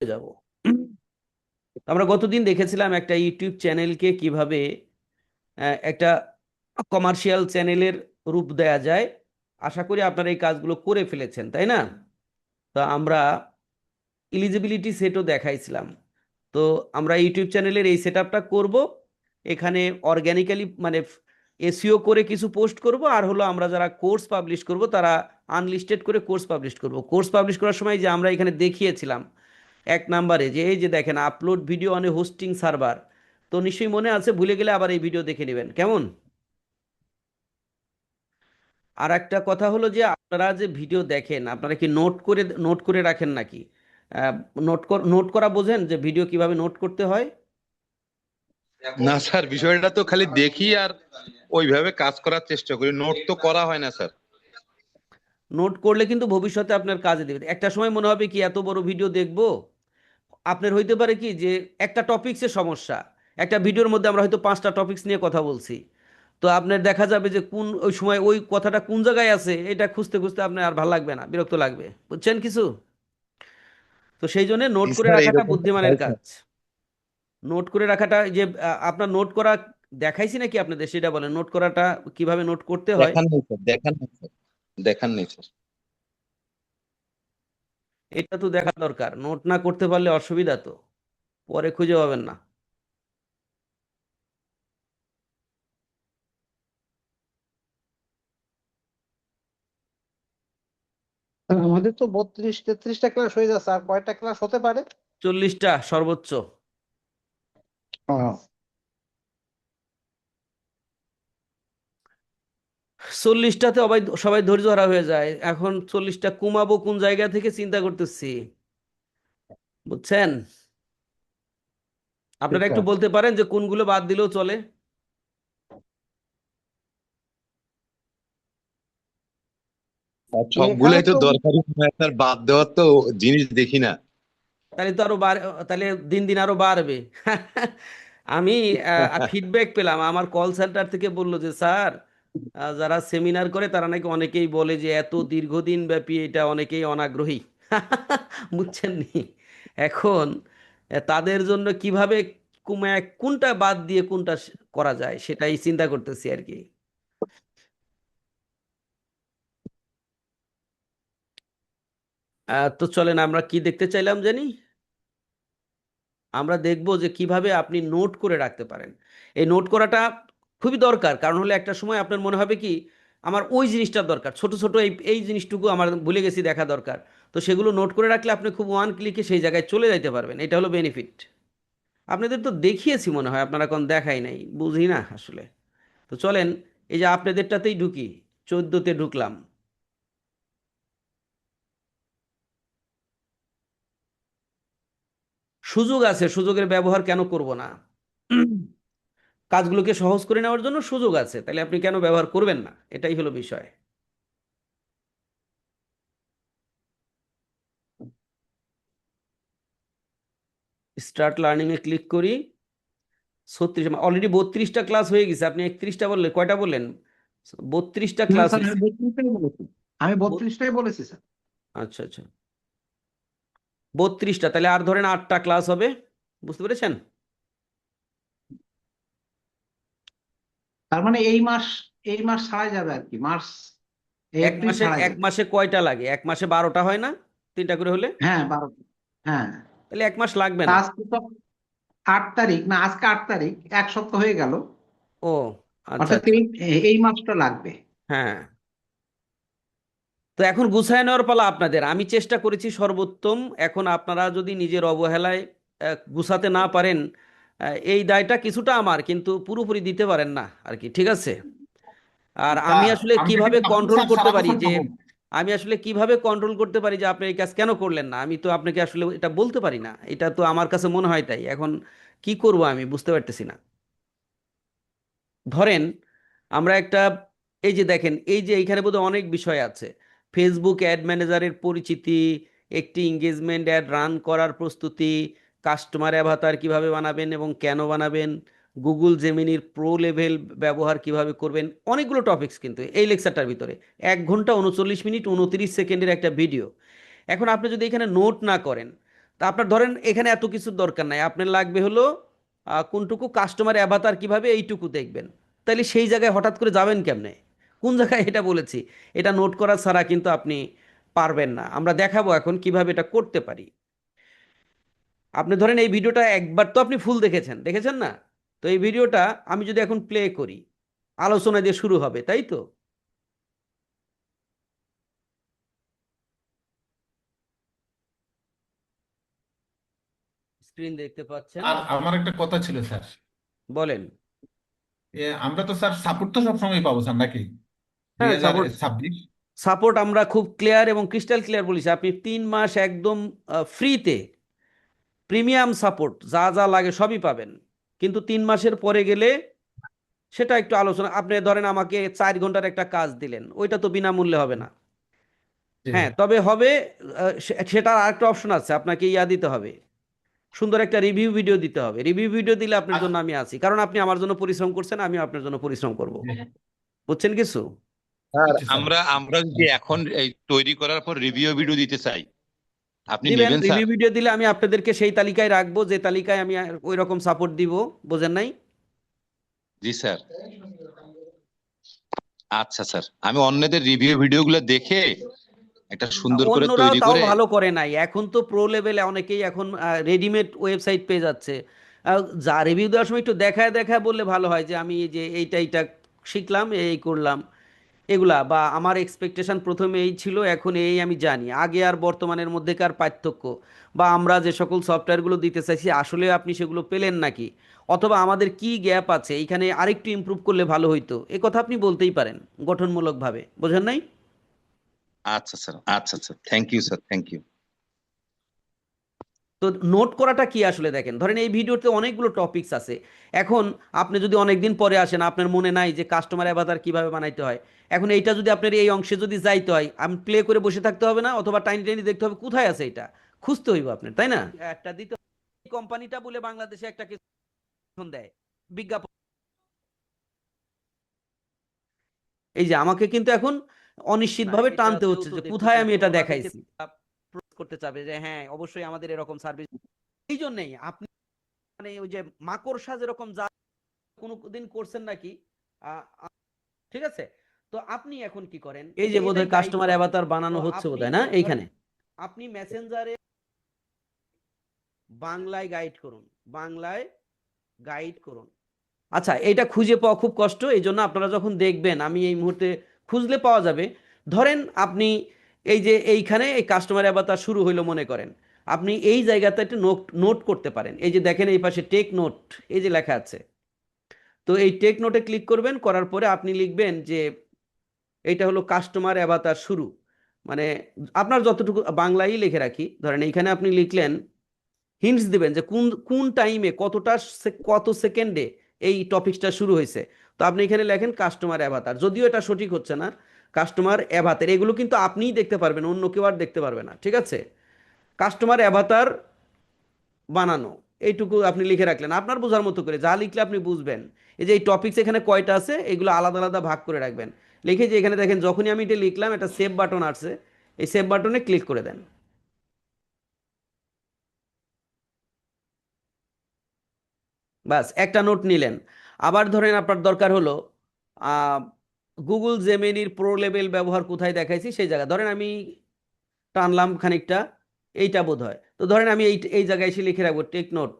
যাব। আমরা গতদিন দেখেছিলাম একটা ইউটিউব চ্যানেলকে কিভাবে একটা কমার্শিয়াল চ্যানেলের রূপ দেয়া যায়। আশা করি আপনারা এই কাজগুলো করে ফেলেছেন, তাই না? তো আমরা এলিজিবিলিটি সেটও দেখাইছিলাম। তো আমরা ইউটিউব চ্যানেলের এই সেট আপটা করবো। এখানে অর্গ্যানিক্যালি মানে এসইও করে কিছু পোস্ট করব, আর হলো আমরা যারা কোর্স পাবলিশ করব তারা আনলিস্টেড করে কোর্স পাবলিশ করব। কোর্স পাবলিশ করার সময় যে আমরা এখানে দেখিয়েছিলাম এক নাম্বারে যে এই যে দেখেন upload video on a hosting server. তো নিশ্চয়ই মনে আছে, ভুলে গেলে আবার এই ভিডিও দেখে নেবেন কেমন। আর একটা কথা হলো যে আপনারা যে ভিডিও দেখেন আপনারা কি নোট করে রাখেন নাকি? নোট করা বোঝেন যে ভিডিও কিভাবে নোট করতে হয়? না স্যার, বিষয়টা তো খালি দেখি আর ওইভাবে কাজ করার চেষ্টা করি, নোট তো করা হয় না স্যার। নোট করলে কিন্তু ভবিষ্যতে আপনার কাজে দেবে। একটা সময় মনে হবে কি এত বড় ভিডিও দেখবো, আপনার হইতে পারে কি যে একটা টপিক্সের সমস্যা, একটা ভিডিওর মধ্যে আমরা হয়তো 5টা টপিক্স নিয়ে কথা বলছি। তো আপনার দেখা যাবে যে কোন ওই সময় ওই কথাটা কোন জায়গায় আছে এটা খুঁজতে খুঁজতে আপনার আর ভালো লাগবে না, বিরক্ত লাগবে, বুঝছেন কিছু? তো সেই জন্য নোট জি করে স্যার, রাখাটা এইরকমটা বুদ্ধিমানের হয় স্যার। কাজ। নোট করে রাখাটা এই যে আপনার নোট করা দেখাইছি নাকি আপনাদের, সেটা বলেন নোট করাটা কিভাবে নোট করতে হয়। দেখান নেই স্যার, দেখান নেই স্যার, দেখান নেই স্যার। এটা তো দেখা দরকার, নোট না করতে পারলে অসুবিধা তো, পরে খুঁজে পাবেন না। আমাদের তো 32-33টা ক্লাস হয়ে যাচ্ছে, আর কয়টা ক্লাস হতে পারে? 40টা সর্বোচ্চ। ও, 40টাতে সবাই সবাই ধৈর্য হারা হয়ে যায়, এখন 40টা কমাবো কোন জায়গা থেকে চিন্তা করতেছি, বুঝছেন? ঠিক আপনারা একটু আছে। বলতে পারেন যে কোনগুলো বাদ দিলেও চলে। আর এখানে সবগুলোই তো তো দরকারি হয় স্যার, বাদ দেওয়ার তো জিনিস দেখি না। তাহলে তো আরো তাহলে দিন দিন আরো বাড়বে। আমি ফিডব্যাক পেলাম আমার কল সেন্টার থেকে, বললো যে স্যার যারা সেমিনার করে তারা নাকি অনেকেই বলে যে এত দীর্ঘদিন ব্যাপী এটা অনেকেই অনাগ্রহী। বুঝছেন নি? এখন তাদের জন্য কিভাবে কোনটা বাদ দিয়ে কোনটা করা যায় সেটাই চিন্তা করতেছি আর কি। তো চলেন আমরা কি দেখতে চাইলাম জানি। আমরা দেখব যে কিভাবে আপনি নোট করে রাখতে পারেন। এই নোট করাটা খুবই দরকার, কারণ হলে একটা সময় আপনার মনে হবে কি আমার ওই জিনিসটার দরকার, ছোট ছোট এই এই জিনিসটুকু আমার ভুলে গেছি দেখা দরকার। তো সেগুলো নোট করে রাখলে আপনি খুব ওয়ান ক্লিকে সেই জায়গায় চলে যাইতে পারবেন, এটা হলো বেনিফিট। আপনাদের তো দেখিয়েছি মনে হয়, আপনারা কোন দেখাই নাই, বুঝি না আসলে। তো চলেন এই যে আপনাদেরটাতেই ঢুকি, 14তে ঢুকলাম। সুযোগ আছে, সুযোগের ব্যবহার কেন করব না? কাজগুলোকে সহজ করে নেওয়ার জন্য সুযোগ আছে, তাহলে আপনি কেন ব্যবহার করবেন না, এটাই হলো বিষয়। স্টার্ট লার্নিং এ ক্লিক করি। 36, অলরেডি 32টা ক্লাস হয়ে গেছে, আপনি 31টা বললেন, কয়টা বললেন? 32টা না ক্লাস স্যার, হয়েছে। আমি 32টাই বলেছি। আমি ব- 32টাই বলেছি স্যার। আচ্ছা আচ্ছা, 32টা, তাহলে আর ধরেন 8টা ক্লাস হবে, বুঝতে পেরেছেন? তার মানে এই মাস ছাড়া যাবে আর কি, মার্চ এক এপ্রিল মাসে ছাড়া এক যাবে। মাসে কয়টা লাগে? এক মাসে 12টা হয় না, 3টা করে হলে? হ্যাঁ, 12। হ্যাঁ। তাহলে এক মাস লাগবে তা না। আজকে তো 8 তারিখ, না আজকে 8 তারিখ, এক সপ্তাহ হয়ে গেল। ও আচ্ছা অর্থাৎ আচ্ছা। এই মাসটা লাগবে। হ্যাঁ, তো এখন গুছায় নেওয়ার পালা আপনাদের, আমি চেষ্টা করেছি সর্বোত্তম। এখন আপনারা যদি নিজের অবহেলায় গুছাতে না পারেন, এই দায়টা কিছুটা আমার, কিন্তু পুরোপুরি দিতে পারেন না আর কি, ঠিক আছে? আর আমি স্যার, আসলে আমি যদি কিভাবে মাসুদ কন্ট্রোল স্যার করতে সালাম পারি হোসেন যে খাবো। আমি আসলে কিভাবে কন্ট্রোল করতে পারি যে আপনি এই কাজ কেন করলেন না, আমি তো আপনাকে আসলে এটা বলতে পারি না, এটা তো আমার কাছে মনে হয় তাই। এখন কি করব আমি বুঝতে পারতেছি না। ধরেন আমরা একটা, এই যে দেখেন এই যে এইখানে বোধহয় অনেক বিষয় আছে। ফেসবুক অ্যাড ম্যানেজারের পরিচিতি, একটি এঙ্গেজমেন্ট অ্যাড রান করার প্রস্তুতি, কাস্টমার অ্যাভাতার কিভাবে বানাবেন এবং কেন বানাবেন, গুগল জেমিনির প্রো লেভেল ব্যবহার কিভাবে করবেন, অনেকগুলো টপিকস কিন্তু এই লেকচারটার ভিতরে। 1 ঘন্টা 39 মিনিট 29 সেকেন্ডের একটা ভিডিও। এখন আপনি যদি এখানে নোট না করেন তা আপনার ধরেন এখানে এত কিছুর দরকার নাই, আপনার লাগবে হলো কোনটুকু কাস্টমার অ্যাভাতার কিভাবে এইটুকু দেখবেন। তাইলে সেই জায়গায় হঠাৎ করে যাবেন কেমনে? কোন জায়গায় এটা বলেছি? এটা নোট করা ছাড়া কিন্তু আপনি পারবেন না। আমরা দেখাবো এখন কিভাবে এটা করতে পারি। আপনি ধরেন এই ভিডিওটা একবার তো আপনি ফুল দেখেছেন, দেখেছেন না? তো এই ভিডিওটা আমি যদি এখন প্লে করি, আলোচনা দিয়ে শুরু হবে, তাই তো? স্ক্রিন দেখতে পাচ্ছেন? আর আমার একটা কথা ছিল স্যার। বলেন। আমরা তো স্যার সাপোর্ট তো সবসময় পাবো স্যার নাকি দুই হ্যাঁ, হাজার সাপোর্ট। ছাব্বিশ সাপোর্ট আমরা খুব ক্লিয়ার এবং ক্রিস্টাল ক্লিয়ার বলেছি, আপনি 3 মাস একদম ফ্রিতে প্রিমিয়াম সাপোর্ট যা যা লাগে সবই পাবেন। কিন্তু 3 মাসের পরে গেলে সেটা একটু আলোচনা। আপনি ধরেন আমাকে 4 ঘন্টার একটা কাজ দিলেন, ওইটা তো বিনামূল্যে হবে না। জি হ্যাঁ, স্যার। তবে হবে সেটার আরেকটা অপশন আছে, আপনাকে দিতে হবে, সুন্দর একটা রিভিউ ভিডিও দিতে হবে। রিভিউ ভিডিও দিলে আপনার জন্য আমি আছি, কারণ আপনি আমার জন্য পরিশ্রম করছেন, আমিও আপনার জন্য পরিশ্রম করব। জি, বুঝছেন কিছু? স্যার বুঝছি স্যার। আমরা আমরা যদি এখন এই তৈরি করার পর রিভিউ ভিডিও দিতে চাই, আপনি দিবেন। নেবেন স্যার? রিভিউ ভিডিও দিলে আমি আপনাদেরকে সেই তালিকায় রাখবো, যে তালিকায় আমি ওই রকম সাপোর্ট দিব। বোঝেন নাই? জি স্যার। আচ্ছা স্যার, আমি অন্যদের রিভিউ ভিডিওগুলো দেখে একটা সুন্দর করে অন্যরাও তৈরি তাও করে। ভালো করে নাই, এখন তো প্রো লেভেলে অনেকেই এখন রেডিমেড ওয়েবসাইট পেয়ে যাচ্ছে। যা রিভিউ দেওয়ার সময় একটু দেখায় দেখায় বললে ভালো হয়, যে আমি এই যে এইটা এইটা শিখলাম, এই করলাম, এগুলা, বা আমার এক্সপেকটেশন প্রথমে এই ছিল, এখন এই আমি জানি, আগে আর বর্তমানের মধ্যেকার পার্থক্য, বা আমরা যে সকল সফটওয়্যারগুলো দিতে চাইছি আসলে আপনি সেগুলো পেলেন নাকি, অথবা আমাদের কি গ্যাপ আছে, এইখানে আরেকটু ইমপ্রুভ করলে ভালো হইতো, এ কথা আপনি বলতেই পারেন গঠনমূলকভাবে। বোঝেন নাই? আচ্ছা স্যার, আচ্ছা আচ্ছা, thank you sir, thank you. তো নোট করাটা কি আসলে দেখেন, ধরেন এই ভিডিওতে অনেকগুলো টপিকস আছে। এখন আপনি যদি অনেকদিন পরে আসেন, আপনার মনে নাই যে কাস্টমার অ্যাভাতার কিভাবে বানাইতে হয়, এখন এইটা যদি আপনার এই অংশে যদি যাইতে হয়, আমি প্লে করে বসে থাকতে হবে না, অথবা টাইনি টাইনি দেখতে হবে কোথায় আছে, এটা খুঁজতে হইব আপনার, তাই না? একটা দিতে কোম্পানিটা বলে বাংলাদেশে একটা কিছু দেয় বিজ্ঞাপন। এই যে আমাকে কিন্তু এখন অনিশ্চিতভাবে টানতে হচ্ছে যে কোথায় আমি এটা দেখাইছি। করতে চাবে যে হ্যাঁ অবশ্যই আমাদের এরকম সার্ভিস। এই জন্যই আপনি মানে ওই যে মাকড়সা যেরকম যা কোনোদিন করছেন নাকি? আহ, আহ, ঠিক আছে। তো আপনি এখন কি করেন, এই যে বোধহয় কাস্টমার অ্যাভাতার বানানো হচ্ছে বোধহয়, না এইখানে আপনি মেসেঞ্জারে বাংলায় গাইড করুন, বাংলায় গাইড করুন। আচ্ছা, এটা খুঁজে পাওয়া খুব কষ্ট, এই জন্য আপনারা যখন দেখবেন, আমি এই মুহূর্তে খুঁজলে পাওয়া যাবে। ধরেন আপনি এই যে এইখানে এই কাস্টমার অ্যাভাতার শুরু হইলো মনে করেন, আপনি এই জায়গাতে একটা নোট নোট করতে পারেন। এই যে দেখেন এই পাশে টেক নোট, এই যে লেখা আছে। তো এই টেক নোটে ক্লিক করবেন, করার পরে আপনি লিখবেন যে এইটা হলো কাস্টমার অ্যাভাতার শুরু, মানে আপনার যতটুকু বাংলায় লিখে রাখি, ধরেন এইখানে আপনি লিখলেন, হিন্টস দিবেন যে কোন কোন টাইমে কত সেকেন্ডে এই টপিকসটা শুরু হয়েছে। তো আপনি এখানে লেখেন কাস্টমার অ্যাভাতার, যদিও এটা সঠিক হচ্ছে না, কাস্টমার অ্যাভাতার, এগুলো কিন্তু আপনিই দেখতে পারবেন, অন্য কেউ আর দেখতে পারবে না, ঠিক আছে? কাস্টমার অ্যাভাতার বানানো, এইটুকু আপনি লিখে রাখলেন আপনার বোঝার মতো করে, যা লিখলে আপনি বুঝবেন। এই যে এই টপিকস এখানে কয়টা আছে, এগুলো আলাদা আলাদা ভাগ করে রাখবেন। লিখে যে এখানে দেখেন, যখনই আমি এটা লিখলাম, একটা সেভ বাটন আসছে, এই সেভ বাটনে ক্লিক করে দেন। বাস একটা নোট নিলেন। আবার ধরেন আপনার দরকার হলো গুগল জেমিনির প্রো লেভেল ব্যবহার কোথায় দেখাইছি সেই জায়গা, ধরেন আমি টানলাম খানিকটা, এইটা বোধ হয়। তো ধরেন আমি এই এই জায়গায় এসে লিখে রাখবো টেক নোট,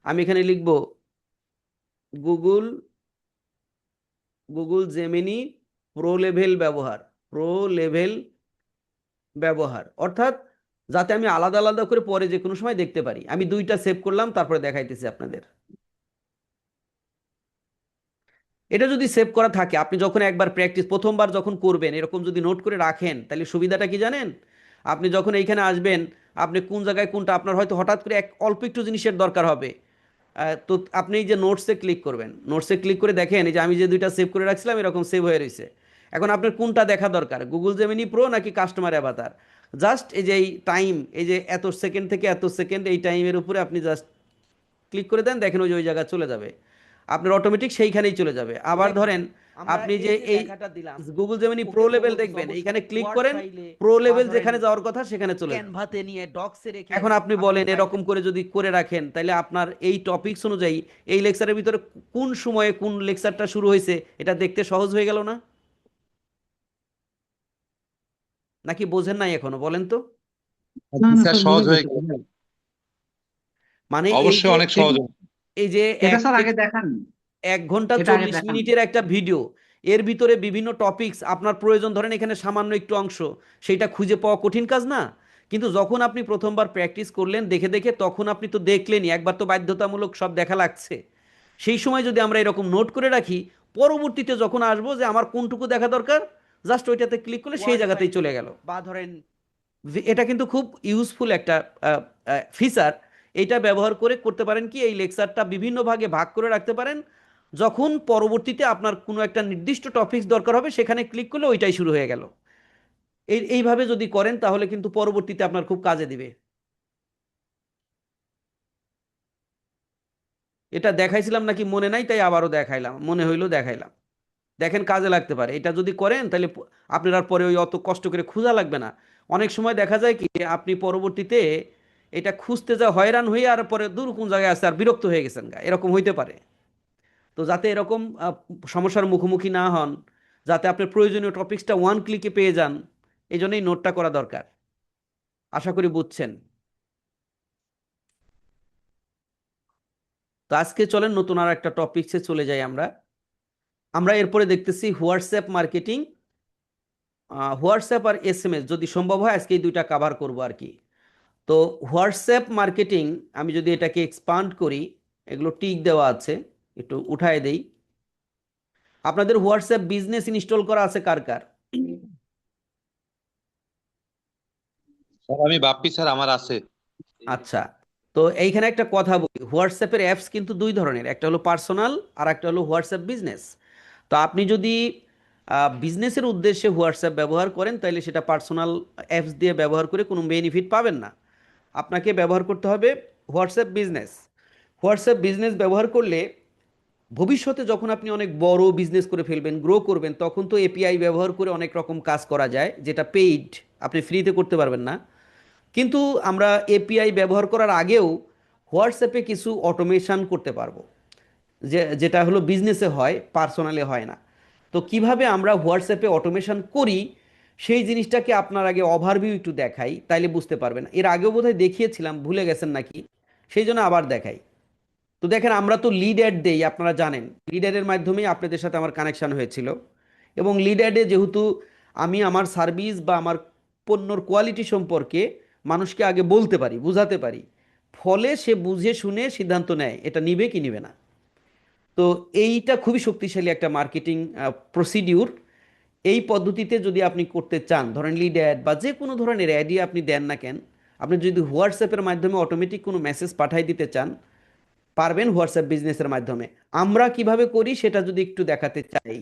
আমি এখানে লিখবো Google Google Gemini pro level ব্যবহার, প্রো লেভেল ব্যবহার, অর্থাৎ যাতে আমি আলাদা আলাদা করে পরে যে কোনো সময় দেখতে পারি। আমি দুইটা সেভ করলাম, তারপরে দেখাইতেছি আপনাদের। এটা যদি সেভ করা থাকে, আপনি যখন একবার প্র্যাকটিস প্রথমবার যখন করবেন, এরকম যদি নোট করে রাখেন, তাহলে সুবিধাটা কি জানেন? আপনি যখন এইখানে আসবেন, আপনি কোন জায়গায় কোনটা আপনার হয়তো হঠাৎ করে এক অল্প একটু জিনিসের দরকার হবে, তো আপনি এই যে নোটসে ক্লিক করবেন, নোটসে ক্লিক করে দেখেন এই যে আমি যে দুইটা সেভ করে রাখছিলাম এরকম সেভ হয়ে রয়েছে। এখন আপনার কোনটা দেখা দরকার, গুগল জেমিনি প্রো নাকি কাস্টমার অ্যাভাতার? জাস্ট এই যে এই টাইম, এই যে এত সেকেন্ড থেকে এত সেকেন্ড, এই টাইমের উপরে আপনি জাস্ট ক্লিক করে দেন, দেখেন ওই যে ওই জায়গায় চলে যাবে, আপনার অটোমেটিক সেইখানেই চলে যাবে। আবার ধরেন আপনি যে এই গুগল জেমিনি প্রো লেভেল দেখবেন, এইখানে ক্লিক করেন, প্রো লেভেল যেখানে যাওয়ার কথা সেখানে চলে যান। এখন আপনি বলেন এরকম করে যদি করে রাখেন, তাহলে আপনার এই টপিকস অনুযায়ী এই লেকচারের ভিতরে কোন সময়ে কোন লেকচারটা শুরু হয়েছে এটা দেখতে সহজ হয়ে গেল না? নাকি বোঝেন নাই এখনো, বলেন তো? না না স্যার স্যার, সহজ বুঝে হয়ে গেছে, গেল। বুঝে গেছে। মানে এই অবশ্যই যে অনেক সহজ হয়ে গেল। এই যে এটা স্যার আগে দেখান, 1 ঘন্টা এটা আগে 40 দেখান। মিনিটের একটা ভিডিও, এর ভিতরে বিভিন্ন টপিকস আপনার প্রয়োজন, ধরেন এখানে সামান্য একটু অংশ, সেইটা খুঁজে পাওয়া কঠিন কাজ না? কিন্তু যখন আপনি প্রথমবার প্র্যাকটিস করলেন দেখে দেখে, তখন আপনি তো দেখলেনই, একবার তো বাধ্যতামূলক সব দেখা লাগছে। সেই সময় যদি আমরা এরকম নোট করে রাখি, পরবর্তীতে যখন আসবো যে আমার কোনটুকু দেখা দরকার, জাস্ট ওইটাতে ক্লিক করলে সেই জায়গাতেই চলে গেল। বা ধরেন এটা কিন্তু খুব ইউজফুল একটা ফিচার। এইটা ব্যবহার করে করতে পারেন কি, এই লেকচারটা বিভিন্ন ভাগে ভাগ করে রাখতে পারেন। যখন পরবর্তীতে আপনার কোনো একটা নির্দিষ্ট টপিকস দরকার হবে, সেখানে ক্লিক করলে ওইটাই শুরু হয়ে গেল। এইভাবে যদি করেন তাহলে কিন্তু পরবর্তীতে আপনার খুব কাজে দিবে। এটা দেখাইছিলাম নাকি মনে নাই, তাই আবারও দেখাইলাম, মনে হইলো দেখাইলাম। দেখেন কাজে লাগতে পারে, এটা যদি করেন তাহলে আপনার আর পরে ওই অত কষ্ট করে খোঁজা লাগবে না। অনেক সময় দেখা যায় কি, আপনি পরবর্তীতে এটা খুঁজতে যা হয়রান হয়ে আর পরে দূর কোন জায়গায় আছে আর বিরক্ত হয়ে গেছেন গা, এরকম হইতে পারে। তো যাতে এরকম সমস্যার মুখোমুখি না হন, যাতে আপনার প্রয়োজনীয় টপিকসটা ওয়ান ক্লিকে পেয়ে যান, এই জন্যই নোটটা করা দরকার। আশা করি বুঝছেন। তো আজকে চলেন নতুন আর একটা টপিকসে চলে যাই আমরা। আমরা এরপরে দেখতেছি হোয়াটসঅ্যাপ মার্কেটিং। হোয়াটসঅ্যাপ আর এসএমএস যদি সম্ভব হয় আজকে এই দুইটা কভার করব আর কি। তো হোয়াটসঅ্যাপ মার্কেটিং, আমি যদি এটাকে এক্সপান্ড করি, এগুলো টিক দেওয়া আছে, একটু উঠায় দেই। আপনাদের হোয়াটসঅ্যাপ বিজনেস ইনস্টল করা আছে কার কার? স্যার আমি বাপ্পি স্যার, আমার আছে। আচ্ছা, তো এইখানে একটা কথা বলি, হোয়াটসঅ্যাপের অ্যাপস কিন্তু দুই ধরনের, একটা হলো পার্সোনাল আর একটা হলো হোয়াটসঅ্যাপ বিজনেস। তো আপনি যদি বিজনেসের উদ্দেশ্যে হোয়াটসঅ্যাপ ব্যবহার করেন, তাহলে সেটা পার্সোনাল অ্যাপস দিয়ে ব্যবহার করে কোনো বেনিফিট পাবেন না। আপনাকে ব্যবহার করতে হবে হোয়াটসঅ্যাপ বিজনেস। হোয়াটসঅ্যাপ বিজনেস ব্যবহার করলে ভবিষ্যতে যখন আপনি অনেক বড় বিজনেস করে ফেলবেন, গ্রো করবেন, তখন তো এপিআই ব্যবহার করে অনেক রকম কাজ করা যায়, যেটা পেইড, আপনি ফ্রিতে করতে পারবেন না। কিন্তু আমরা এপিআই ব্যবহার করার আগেও হোয়াটসঅ্যাপে কিছু অটোমেশন করতে পারবো, যেটা হলো বিজনেসে হয়, পার্সোনালে হয় না। তো কিভাবে আমরা হোয়াটসঅ্যাপে অটোমেশন করি, সেই জিনিসটাকে আপনার আগে ওভারভিউ একটু দেখাই, তাইলে বুঝতে পারবেন। এর আগেও বোধহয় দেখিয়েছিলাম, ভুলে গেছেন নাকি, সেই জন্য আবার দেখাই। তো দেখেন, আমরা তো লিড অ্যাড দেই, আপনারা জানেন লিড অ্যাডের মাধ্যমেই আপনাদের সাথে আমার কানেকশন হয়েছিল। এবং লিড অ্যাডে যেহেতু আমি আমার সার্ভিস বা আমার পণ্যর কোয়ালিটি সম্পর্কে মানুষকে আগে বলতে পারি, বুঝাতে পারি, ফলে সে বুঝে শুনে সিদ্ধান্ত নেয় এটা নিবে কি নিবে না। তো এইটা খুবই শক্তিশালী একটা মার্কেটিং প্রসিডিউর। এই পদ্ধতিতে যদি আপনি করতে চান, ধরেন লিড অ্যাড বা যে কোনো ধরনের অ্যাডই আপনি দেন না কেন, আপনি যদি হোয়াটসঅ্যাপের মাধ্যমে অটোমেটিক কোনো মেসেজ পাঠাই দিতে চান, পারবেন হোয়াটসঅ্যাপ বিজনেসের মাধ্যমে। আমরা কিভাবে করি সেটা যদি একটু দেখাতে চাই,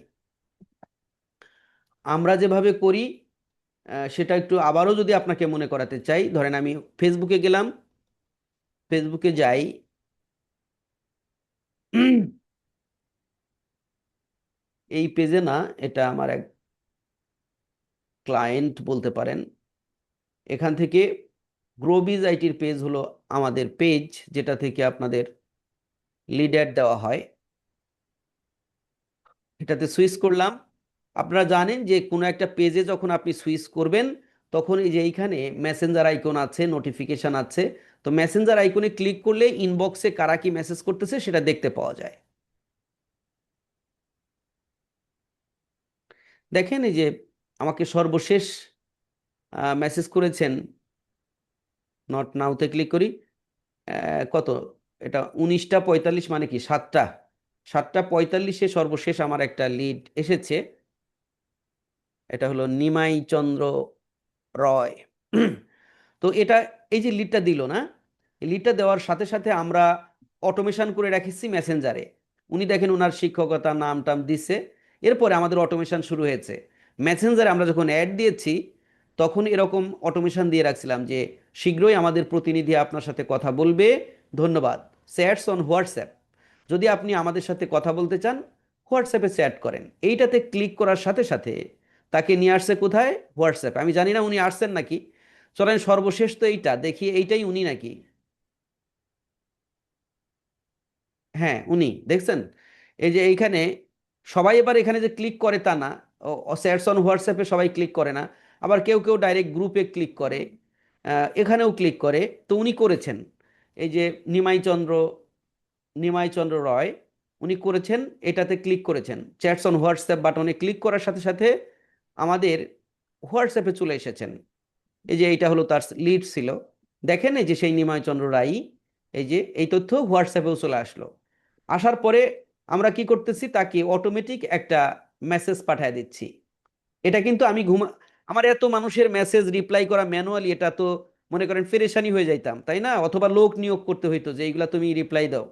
আমরা যেভাবে করি সেটা একটু আবারও যদি আপনাকে মনে করাতে চাই। ধরেন আমি ফেসবুকে গেলাম, ফেসবুকে যাই, এই পেজে না, এটা আমার এক ক্লায়েন্ট বলতে পারেন। এখান থেকে গ্রোবিজ আইটির পেজ হলো আমাদের পেজ, যেটা থেকে আপনাদের লিড অ্যাড দেওয়া হয়। এটাতে সুইচ করলাম। আপনারা জানেন যে কোনো একটা পেজে যখন আপনি সুইচ করবেন, তখন এই যে এইখানে মেসেঞ্জার আইকন আছে, নোটিফিকেশন আছে। তো মেসেঞ্জার আইকনে ক্লিক করলে ইনবক্সে কারা কি মেসেজ করতেছে সেটা দেখতে পাওয়া যায়। দেখেন এই যে আমাকে সর্বশেষ মেসেজ করেছেন, নট নাওতে ক্লিক করি, কত, এটা 19টা 45, মানে কি 7টা 45-এ সর্বশেষ আমার একটা লিড এসেছে। এটা হলো নিমাই চন্দ্র রয়। তো এটা, এই যে লিডটা দিল না, এই লিডটা দেওয়ার সাথে সাথে আমরা অটোমেশন করে রাখিছি মেসেঞ্জারে। উনি দেখেন ওনার শিক্ষকতা নাম টাম দিচ্ছে, এরপরে আমাদের অটোমেশন শুরু হয়েছে। মেসেঞ্জারে আমরা যখন অ্যাড দিয়েছি, তখন এরকম অটোমেশন দিয়ে রাখছিলাম যে শীঘ্রই আমাদের প্রতিনিধি আপনার সাথে কথা বলবে, ধন্যবাদ, স্যাটস অন হোয়াটসঅ্যাপ। যদি আপনি আমাদের সাথে কথা বলতে চান, হোয়াটসঅ্যাপে চ্যাট করেন। এইটাতে ক্লিক করার সাথে সাথে তাকে নিয়ে আসছে কোথায়? হোয়াটসঅ্যাপে। আমি জানি না উনি আসছেন নাকি, চলেন সর্বশেষ তো এইটা দেখি, এইটাই উনি নাকি। হ্যাঁ উনি, দেখছেন? এই যে এইখানে সবাই এবার এখানে যে ক্লিক করে তা না, চ্যাটস অন হোয়াটসঅ্যাপে সবাই ক্লিক করে না, আবার কেউ কেউ ডাইরেক্ট গ্রুপে ক্লিক করে, এখানেও ক্লিক করে। তো উনি করেছেন, এই যে নিমাই চন্দ্র নিমাই চন্দ্র রয়, উনি করেছেন, এটাতে ক্লিক করেছেন, চ্যাটস অন হোয়াটসঅ্যাপ বাটনে ক্লিক করার সাথে সাথে আমাদের হোয়াটসঅ্যাপে চলে এসেছেন। এই যে এইটা হলো তার লিড ছিল, দেখেন এই যে সেই নিমাই চন্দ্র রায়, এই যে এই তথ্য হোয়াটসঅ্যাপেও চলে আসলো। আসার পরে আমরা কি করতেছি, তাকে অটোমেটিক একটা মেসেজ পাঠিয়ে দিচ্ছি। এটা কিন্তু আমি আমার এত মানুষের মেসেজ রিপ্লাই করা ম্যানুয়ালি, এটা তো মনে করেন ফেরেশানি হয়ে যাইতাম, তাই না? অথবা লোক নিয়োগ করতে হইতো যে এইগুলা তুমি রিপ্লাই দাও।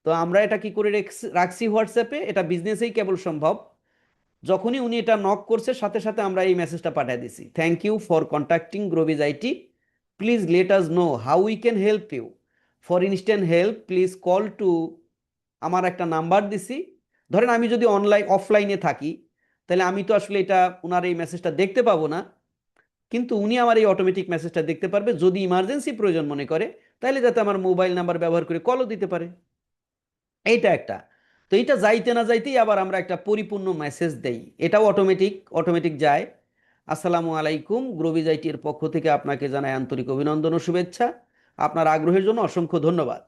তো আমরা এটা কি করে রাখছি হোয়াটসঅ্যাপে, এটা বিজনেসেই কেবল সম্ভব। যখনই উনি এটা নক করছে সাথে সাথে আমরা এই মেসেজটা পাঠিয়ে দিছি, thank you for contacting Groviz IT, please let us know how we can help you, for instant help please call to, আমার একটা নাম্বার দিছি। ধরেন আমি যদি অফলাইনে থাকি, তাহলে আমি তো আসলে এটা ওনার এই মেসেজটা দেখতে পাবো না, কিন্তু উনি আমার এই অটোমেটিক মেসেজটা দেখতে পারবে, যদি ইমার্জেন্সি প্রয়োজন মনে করে, তাহলে যাতে আমার মোবাইল নাম্বার ব্যবহার করে কলও দিতে পারে। এইটা একটা। তো এইটা যাইতে না যাইতেই আবার আমরা একটা পরিপূর্ণ মেসেজ দেই, এটাও অটোমেটিক অটোমেটিক যায়। আসসালামু আলাইকুম, গ্রোভিজ আইটির পক্ষ থেকে আপনাকে জানাই আন্তরিক অভিনন্দন ও শুভেচ্ছা, আপনার আগ্রহের জন্য অসংখ্য ধন্যবাদ।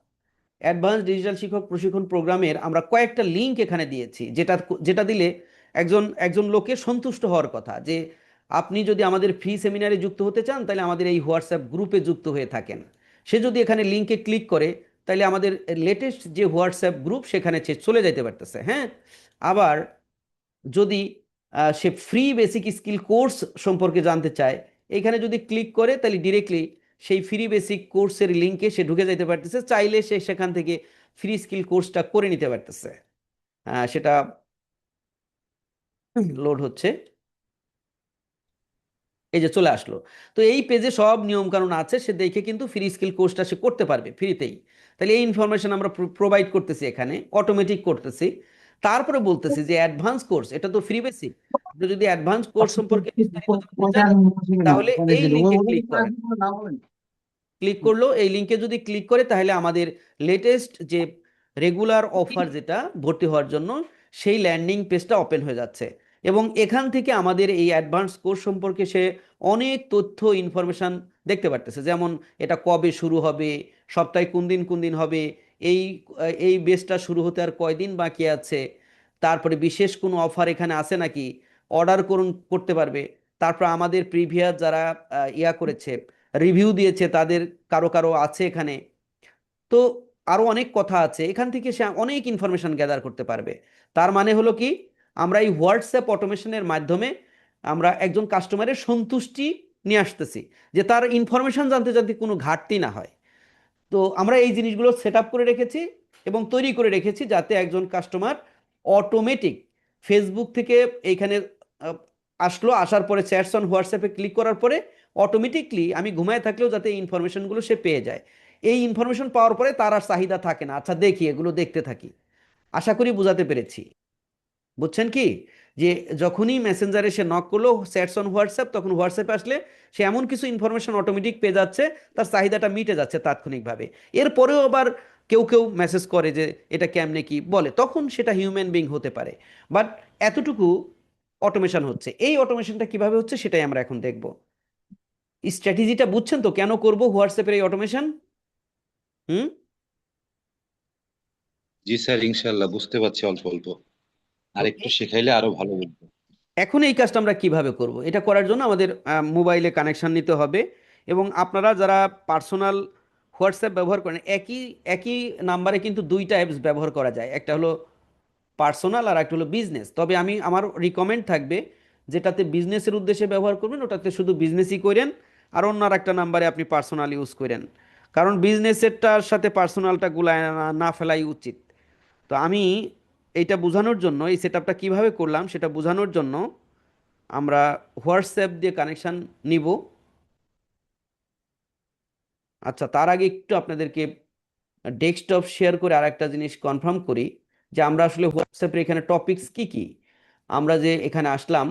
অ্যাডভান্স ডিজিটাল শিক্ষক প্রশিক্ষণ প্রোগ্রামের আমরা কয়েকটা লিঙ্ক এখানে দিয়েছি, যেটা যেটা দিলে একজন একজন লোকের সন্তুষ্ট হওয়ার কথা, যে আপনি যদি আমাদের ফ্রি সেমিনারে যুক্ত হতে চান তাহলে আমাদের এই হোয়াটসঅ্যাপ গ্রুপে যুক্ত হয়ে থাকেন। সে যদি এখানে লিঙ্কে ক্লিক করে তাহলে আমাদের লেটেস্ট যে হোয়াটসঅ্যাপ গ্রুপ সেখানে সে চলে যাইতে পারতেছে। হ্যাঁ, আবার যদি সে ফ্রি বেসিক স্কিল কোর্স সম্পর্কে জানতে চায়, এখানে যদি ক্লিক করে তাহলে ডিরেক্টলি সেই ফ্রি বেসিক কোর্সের লিঙ্কে সে ঢুকে যেতে পারতেছে, চাইলে সে সেখান থেকে ফ্রি স্কিল কোর্সটা করে নিতে পারতেছে। সেটা লোড হচ্ছে, এই যে চলে আসলো। তো এই পেজে সব নিয়ম কানুন আছে, সে দেখে কিন্তু ফ্রি স্কিল কোর্সটা সে করতে পারবে ফ্রিতেই। তাহলে এই ইনফরমেশন আমরা প্রোভাইড করতেছি, এখানে অটোমেটিক করতেছি। তারপরে বলতেছি যে অ্যাডভান্স কোর্স, এটা তো ফ্রি বেসিক, আপনি যদি অ্যাডভান্স কোর্স সম্পর্কে বিস্তারিত জানতে চান তাহলে এই লিঙ্কে ক্লিক করেন। ক্লিক করলো, এই লিঙ্কে যদি ক্লিক করে তাহলে আমাদের লেটেস্ট যে রেগুলার অফার যেটা ভর্তি হওয়ার জন্য, সেই ল্যান্ডিং পেজটা ওপেন হয়ে যাচ্ছে। এবং এখান থেকে আমাদের এই অ্যাডভান্স কোর্স সম্পর্কে সে অনেক তথ্য ইনফরমেশন দেখতে পারতেছে, যেমন এটা কবে শুরু হবে, সপ্তাহে কোন দিন হবে, এই এই বেচটা শুরু হতে আর কয়দিন বাকি আছে, তারপরে বিশেষ কোনো অফার এখানে আছে নাকি, অর্ডার করতে পারবে। তারপর আমাদের প্রিভিয়াস যারা ইয়া করেছে, রিভিউ দিয়েছে, তাদের কারো কারো আছে এখানে। তো আরো অনেক কথা আছে, এখান থেকে সে অনেক ইনফরমেশন গ্যাদার করতে পারবে। তার মানে হলো কি, আমরা এই হোয়াটসঅ্যাপ অটোমেশনের মাধ্যমে আমরা একজন কাস্টমারের সন্তুষ্টি নিয়ে আসতেছি, যে তার ইনফরমেশন জানতে জানতে কোনো ঘাটতি না হয়। তো আমরা এই জিনিসগুলো সেট আপ করে রেখেছি এবং তৈরি করে রেখেছি, যাতে একজন কাস্টমার অটোমেটিক ফেসবুক থেকে এইখানে আহ, আসলো, আসার পরে চ্যাটস অন হোয়াটসঅ্যাপে ক্লিক করার পরে অটোমেটিকলি আমি ঘুমায় থাকলেও যাতে এই ইনফরমেশনগুলো সে পেয়ে যায়। এই ইনফরমেশন পাওয়ার পরে তার আর চাহিদা থাকে না, আচ্ছা দেখি এগুলো দেখতে থাকি। আশা করি বুঝাতে পেরেছি। বুঝছেন কি, যে যখনই মেসেঞ্জারে সে নক করলো চ্যাটস অন হোয়াটসঅ্যাপ, তখন হোয়াটসঅ্যাপে আসলে সে এমন কিছু ইনফরমেশন অটোমেটিক পেয়ে যাচ্ছে, তার চাহিদাটা মিটে যাচ্ছে তাৎক্ষণিকভাবে। এরপরেও আবার কেউ কেউ মেসেজ করে যে এটা কেমনে কি বলে, তখন সেটা হিউম্যান বিং হতে পারে। বাট এতটুকু অটোমেশন হচ্ছে, এই অটোমেশনটা কিভাবে হচ্ছে সেটাই আমরা এখন দেখব। স্ট্র্যাটেজিটা বুঝছেন তো, কেন করব হোয়াটসঅ্যাপের এই অটোমেশন? হুম। জি স্যার, ইনশাল্লাহ বুঝতে পারছি অল্প অল্প। তো আর একটু শেখাইলে আরো ভালো বুঝবো। এখন এই কাজটা আমরা কিভাবে করব, এটা করার জন্য আমাদের মোবাইলে কানেকশন নিতে হবে। এবং আপনারা যারা পার্সোনাল হোয়াটসঅ্যাপ ব্যবহার করেন, একই একই নাম্বারে কিন্তু দুইটা অ্যাপস ব্যবহার করা যায়, একটা হলো পার্সোনাল আর একটা হলো বিজনেস। তবে আমার রিকমেন্ড থাকবে, যেটাতে বিজনেসের উদ্দেশ্যে ব্যবহার করবেন ওটাতে শুধু বিজনেসই করেন, আর অন্য আর একটা নাম্বারে আপনি পার্সোনাল ইউজ করেন, কারণ বিজনেসেরটার সাথে পার্সোনালটা গুলায় না না ফেলাই উচিত। তো আমি এইটা বোঝানোর জন্য, এই সেট আপটা কীভাবে করলাম সেটা বোঝানোর জন্য আমরা হোয়াটসঅ্যাপ দিয়ে কানেকশান নিব। আচ্ছা, তার আগে একটু আপনাদেরকে ডেস্কটপ শেয়ার করে আর একটা জিনিস কনফার্ম করি, যে আমরা আসলে হোয়াটসঅ্যাপের এখানে টপিকস কি কি। আমরা যে এখানে আসলাম,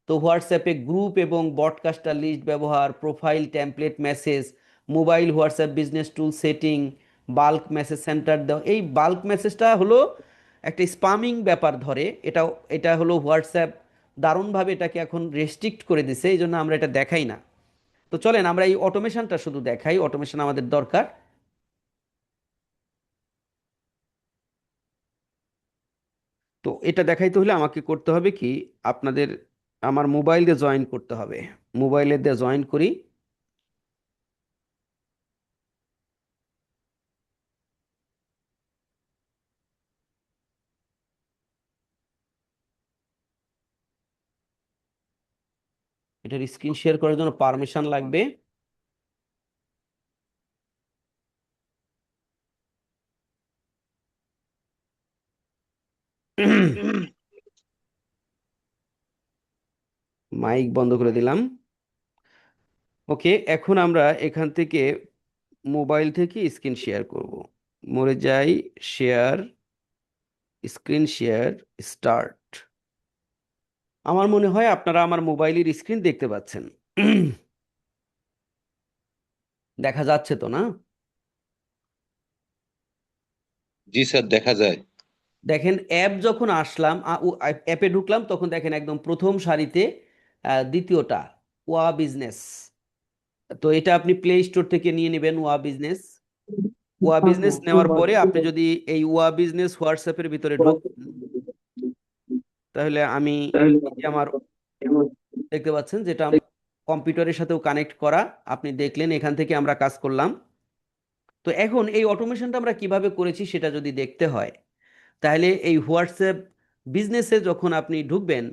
তো হোয়াটসঅ্যাপে গ্রুপ এবং ব্রডকাস্টার লিস্ট ব্যবহার, profile template message, mobile WhatsApp business tool setting, bulk message centre দেওয়া। এই বাল্ক মেসেজটা হলো একটা স্পামিং ব্যাপার ধরে। এটা এটা হলো হোয়াটসঅ্যাপ দারুণভাবে এটাকে এখন রেস্ট্রিক্ট করে দিছে, এই জন্য আমরা এটা দেখাই না। তো চলেন আমরা এই অটোমেশনটা শুধু দেখাই, অটোমেশন আমাদের দরকার। তো এটা দেখাইতে হলে আমাকে করতে হবে কি, আপনাদের আমার মোবাইল দিয়ে জয়েন করতে হবে। মোবাইলে দিয়ে জয়েন করি। এটার স্ক্রিন শেয়ার করার জন্য পারমিশন লাগবে। মাইক বন্ধ করে দিলাম। ওকে, এখন আমরা এখান থেকে মোবাইল থেকে স্ক্রিন শেয়ার করব। মরে যাই, শেয়ার, স্ক্রিন শেয়ার, স্টার্ট। আমার মনে হয় আপনারা আমার মোবাইলের স্ক্রিন দেখতে পাচ্ছেন। দেখা যাচ্ছে তো না? জি স্যার, দেখা যায়। দেখেন অ্যাপ যখন আসলাম, অ্যাপে ঢুকলাম, তখন দেখেন একদম প্রথম সারিতে দ্বিতীয়টা ওয়া বিজনেস। তো এটা আপনি প্লে স্টোর থেকে নিয়ে নেবেন ওয়া বিজনেস। ওয়া বিজনেস নেওয়ার পরে আপনি যদি এই ওয়া বিজনেস হোয়াটসঅ্যাপের ভিতরে ঢুক, তাহলে আমি এই যে আমার দেখতে পাচ্ছেন যেটা কম্পিউটারের সাথেও কানেক্ট করা, আপনি দেখলেন এখান থেকে আমরা কাজ করলাম। তো এখন এই অটোমেশনটা আমরা কিভাবে করেছি সেটা যদি দেখতে হয়, তাহলে এই হোয়াটসঅ্যাপ বিজনেসে যখন আপনি ঢুকবেন,